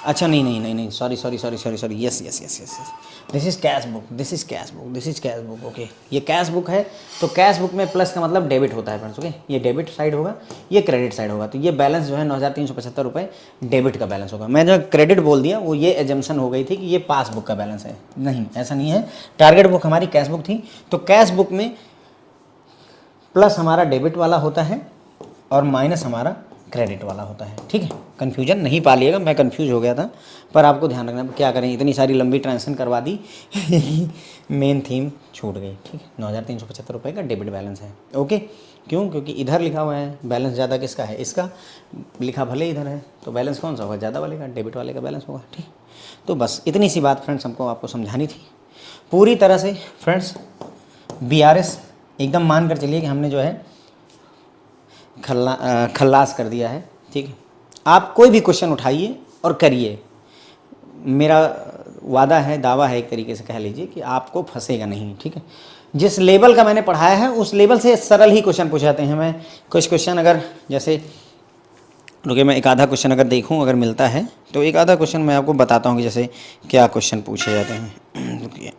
अच्छा नहीं नहीं नहीं नहीं, sorry, yes, this is cash book, this is cash book, this is cash book. Okay, ये कैश बुक है, तो कैश बुक में प्लस का मतलब डेबिट होता है फ्रेंड्स। ओके, ये डेबिट साइड होगा, ये क्रेडिट साइड होगा, तो ये बैलेंस जो है 9,375 रुपये डेबिट का बैलेंस होगा। मैं जो क्रेडिट बोल दिया वो ये एजम्पशन हो गई थी कि ये पासबुक का बैलेंस है, नहीं ऐसा नहीं है। टारगेट बुक हमारी कैश बुक थी, तो कैश बुक में प्लस हमारा डेबिट वाला होता है और माइनस हमारा क्रेडिट वाला होता है। ठीक है, कन्फ्यूजन नहीं पालिएगा, मैं कंफ्यूज हो गया था, पर आपको ध्यान रखना, क्या करें, इतनी सारी लंबी ट्रांजेक्शन करवा दी मेन थीम छूट गई। ठीक है, 9,375 रुपये का डेबिट बैलेंस है। ओके, क्यों? क्योंकि इधर लिखा हुआ है बैलेंस ज़्यादा किसका है, इसका, लिखा भले इधर है, तो बैलेंस कौन सा होगा, ज़्यादा वाले का, डेबिट वाले का बैलेंस होगा। ठीक, तो बस इतनी सी बात फ्रेंड्स हमको आपको समझानी थी। पूरी तरह से फ्रेंड्स BRS एकदम मान कर चलिए कि हमने जो है खल्लास कर दिया है। ठीक है, आप कोई भी क्वेश्चन उठाइए और करिए, मेरा वादा है, दावा है, एक तरीके से कह लीजिए कि आपको फंसेगा नहीं। ठीक है, जिस लेवल का मैंने पढ़ाया है उस लेवल से सरल ही क्वेश्चन पूछाते हैं। मैं कुछ क्वेश्चन अगर जैसे रुके, मैं एक आधा क्वेश्चन अगर देखूं, अगर मिलता है तो एक आधा क्वेश्चन मैं आपको बताता हूं कि जैसे क्या क्वेश्चन पूछे जाते हैं। रुकिए,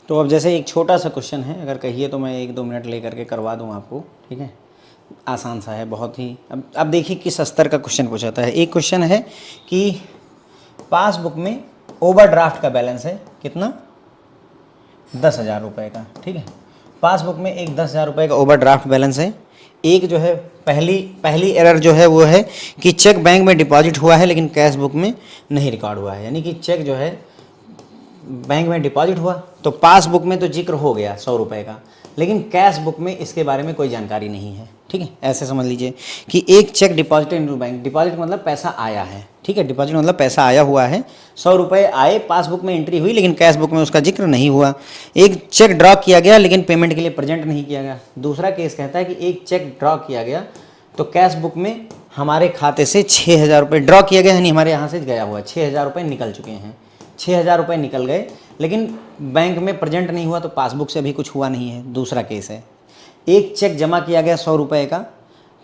तो अब जैसे एक छोटा सा क्वेश्चन है, अगर कहिए तो मैं 1-2 मिनट ले करके करवा दूं आपको। ठीक है, आसान सा है बहुत ही। अब देखिए किस स्तर का क्वेश्चन पूछा है। एक क्वेश्चन है कि पासबुक में ओवरड्राफ्ट का बैलेंस है कितना, 10,000 रुपये का, ठीक है। पासबुक में एक 10,000 रुपये का ओवरड्राफ्ट बैलेंस है। एक जो है पहली एरर जो है वो है कि चेक बैंक में डिपॉजिट हुआ है लेकिन कैश बुक में नहीं रिकॉर्ड हुआ है, यानी कि चेक जो है बैंक में डिपॉजिट हुआ तो पासबुक में तो जिक्र हो गया 100 रुपये का, लेकिन कैश बुक में इसके बारे में कोई जानकारी नहीं है, ठीक है। ऐसे समझ लीजिए कि एक cheque deposit in bank, deposit मतलब पैसा आया है, ठीक है, डिपॉजिट मतलब पैसा आया हुआ है, 100 रुपये आए, पासबुक में एंट्री हुई लेकिन कैश बुक में उसका जिक्र नहीं हुआ। एक चेक ड्रॉ किया गया लेकिन पेमेंट के लिए प्रेजेंट नहीं किया गया। दूसरा केस कहता है कि एक चेक ड्रॉ किया गया तो कैश बुक में हमारे खाते से 6,000 रुपये ड्रॉ किया गया, यानी हमारे यहाँ से गया हुआ 6,000 रुपये निकल चुके हैं, 6,000 रुपये निकल गए लेकिन बैंक में प्रेजेंट नहीं हुआ तो पासबुक से अभी कुछ हुआ नहीं है। दूसरा केस है एक चेक जमा किया गया 100 रुपये का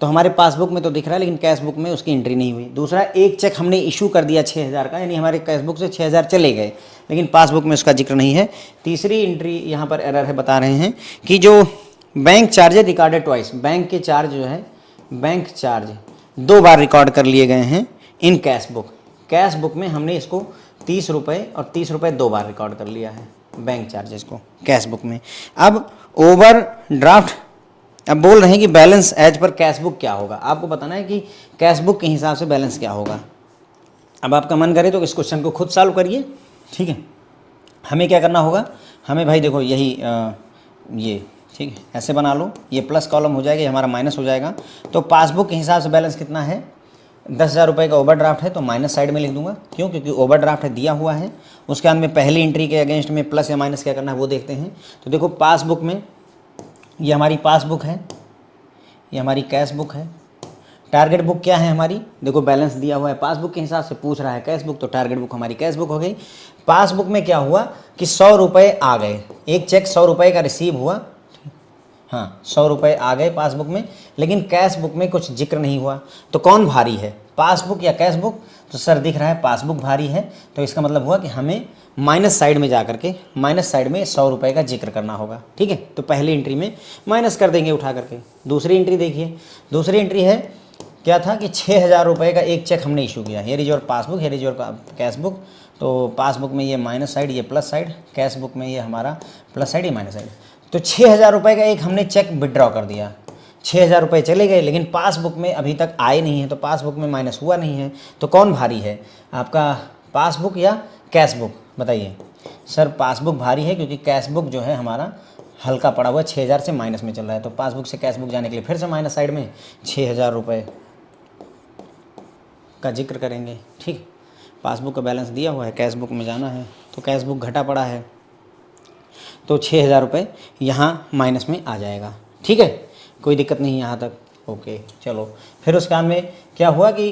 तो हमारे पासबुक में तो दिख रहा है लेकिन कैश बुक में उसकी एंट्री नहीं हुई। दूसरा एक चेक हमने इशू कर दिया 6,000 का, यानी हमारे कैश बुक से 6,000 चले गए लेकिन पासबुक में उसका जिक्र नहीं है। तीसरी एंट्री यहाँ पर एरर है, बता रहे हैं कि जो bank charges recorded twice, bank के चार्ज जो है बैंक चार्ज 2 बार रिकॉर्ड कर लिए गए हैं इन कैश बुक। कैश बुक में हमने इसको 30 रुपये और 30 रुपये 2 बार रिकॉर्ड कर लिया है बैंक चार्जेस को कैश बुक में। अब ओवर ड्राफ्ट, अब बोल रहे हैं कि balance as per cash book क्या होगा, आपको बताना है कि कैश बुक के हिसाब से बैलेंस क्या होगा। अब आपका मन करे तो इस क्वेश्चन को खुद सॉल्व करिए, ठीक है। हमें क्या करना होगा, हमें भाई देखो यही ये ठीक है ऐसे बना लो, ये प्लस कॉलम हो जाएगा, ये हमारा माइनस हो जाएगा। तो पासबुक के हिसाब से बैलेंस कितना है, 10,000 रुपये का ओवरड्राफ्ट है तो माइनस साइड में लिख दूंगा, क्यों, क्योंकि ओवरड्राफ्ट है दिया हुआ है। उसके बाद में पहली एंट्री के अगेंस्ट में प्लस या माइनस क्या करना है वो देखते हैं। तो देखो पासबुक में ये हमारी पासबुक है, ये हमारी कैश बुक है। टारगेट बुक क्या है हमारी, देखो बैलेंस दिया हुआ है, पासबुक के हिसाब से पूछ रहा है कैश बुक, तो टारगेट बुक हमारी कैश बुक हो गई। पासबुक में क्या हुआ कि 100 रुपये आ गए, एक चेक 100 रुपये का रिसीव हुआ, हाँ 100 रुपये आ गए पासबुक में, लेकिन कैश बुक में कुछ जिक्र नहीं हुआ। तो कौन भारी है, पासबुक या कैश बुक, तो सर दिख रहा है पासबुक भारी है, तो इसका मतलब हुआ कि हमें माइनस साइड में जा करके माइनस साइड में 100 रुपये का जिक्र करना होगा, ठीक है। तो पहली एंट्री में माइनस कर देंगे उठा करके। दूसरी एंट्री देखिए, दूसरी एंट्री है क्या था कि 6,000 रुपये का एक चेक हमने इशू किया, here is your passbook, here is your cash book. तो पासबुक में ये माइनस साइड, ये प्लस साइड, कैश बुक में ये हमारा प्लस साइड, ये माइनस साइड। तो 6,000 रुपये का एक हमने चेक विड्रॉ कर दिया, 6,000 रुपये चले गए लेकिन पासबुक में अभी तक आए नहीं है, तो पासबुक में माइनस हुआ नहीं है। तो कौन भारी है आपका, पासबुक या कैश बुक, बताइए। सर पासबुक भारी है क्योंकि कैश बुक जो है हमारा हल्का पड़ा हुआ, 6,000 से माइनस में चल रहा है, तो पासबुक से कैश बुक जाने के लिए फिर से माइनस साइड में 6,000 रुपये का जिक्र करेंगे, ठीक। पासबुक का बैलेंस दिया हुआ है, कैश बुक में जाना है, तो कैश बुक घटा पड़ा है तो 6,000 रुपये यहाँ माइनस में आ जाएगा, ठीक है, कोई दिक्कत नहीं यहाँ तक, ओके। चलो फिर उस काम में क्या हुआ कि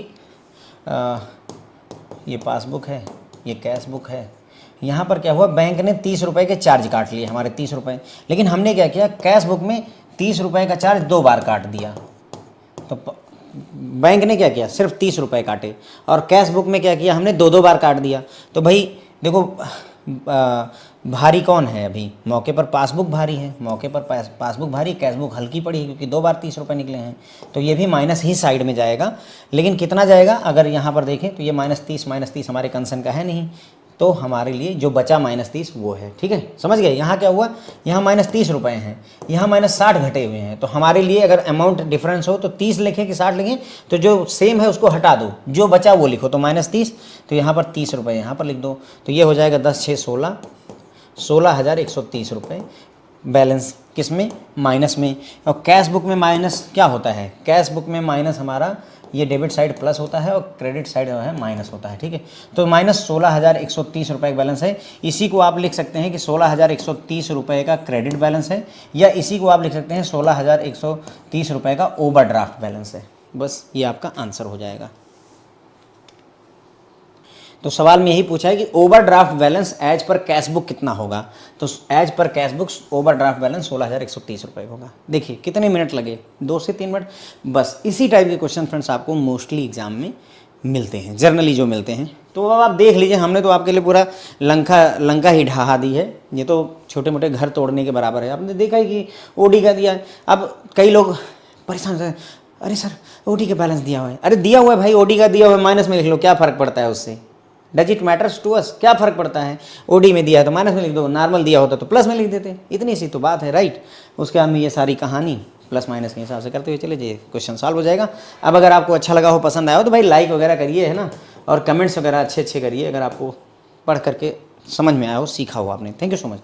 ये पासबुक है, ये कैश बुक है, यहाँ पर क्या हुआ, बैंक ने 30 रुपये के चार्ज काट लिए हमारे 30 रुपये, लेकिन हमने क्या किया, कैश बुक में 30 रुपये का चार्ज 2 बार काट दिया। तो बैंक ने क्या किया, सिर्फ 30 रुपये काटे, और कैश बुक में क्या किया, हमने 2-2 बार काट दिया। तो भाई देखो भारी कौन है, अभी मौके पर पासबुक भारी है, मौके पर पासबुक भारी, कैश बुक हल्की पड़ी है क्योंकि 2 बार 30 रुपये निकले हैं, तो ये भी माइनस ही साइड में जाएगा। लेकिन कितना जाएगा, अगर यहाँ पर देखें तो ये -30 हमारे कंसर्न का है नहीं, तो हमारे लिए जो बचा -30 वो है, ठीक है, समझ गए। यहाँ क्या हुआ, यहाँ -30 रुपये हैं, यहाँ -60 घटे हुए हैं, तो हमारे लिए अगर अमाउंट डिफरेंस हो तो 30 लिखें कि 60 लिखें, तो जो सेम है उसको हटा दो, जो बचा वो लिखो, तो -30, तो यहाँ पर 30 रुपये यहाँ पर लिख दो, तो ये हो जाएगा 10 6 16, 16,130 रुपये बैलेंस किस में, माइनस में। और कैश बुक में माइनस क्या होता है, कैश बुक में माइनस हमारा ये डेबिट साइड प्लस होता है और क्रेडिट साइड जो है माइनस होता है, ठीक है। तो -16,130 रुपये का बैलेंस है। इसी को आप लिख सकते हैं कि 16,130 रुपये का क्रेडिट बैलेंस है, या इसी को आप लिख सकते हैं 16,130 रुपये का ओवरड्राफ्ट बैलेंस है। बस ये आपका आंसर हो जाएगा। तो सवाल में यही पूछा है कि overdraft balance as per cash book कितना होगा, तो as per cash book overdraft balance 16,130 रुपये होगा। देखिए कितने मिनट लगे, 2 से 3 मिनट, बस। इसी टाइप के क्वेश्चन फ्रेंड्स आपको मोस्टली एग्जाम में मिलते हैं, जर्नली जो मिलते हैं। तो अब आप देख लीजिए, हमने तो आपके लिए पूरा लंका ही ढहा दी है, ये तो छोटे मोटे घर तोड़ने के बराबर है। आपने देखा ही कि ओडी का दिया है। अब कई लोग परेशान हो, अरे सर ओडी का बैलेंस दिया हुआ है, अरे दिया हुआ है भाई, ओडी का दिया हुआ है, माइनस में लिख लो, क्या फ़र्क पड़ता है उससे, does it matters to us, क्या फ़र्क पड़ता है, ओडी में दिया है तो माइनस में लिख दो, नॉर्मल दिया होता तो प्लस में लिख देते, इतनी सी तो बात है, राइट। उसके बाद में ये सारी कहानी प्लस माइनस के हिसाब से करते हुए चले जाइए, क्वेश्चन सॉल्व हो जाएगा। अब अगर आपको अच्छा लगा हो, पसंद आया हो तो भाई लाइक वगैरह करिए, है ना, और कमेंट्स वगैरह अच्छे अच्छे करिए अगर आपको पढ़ करके समझ में आया हो, सीखा हो आपने। Thank you so much.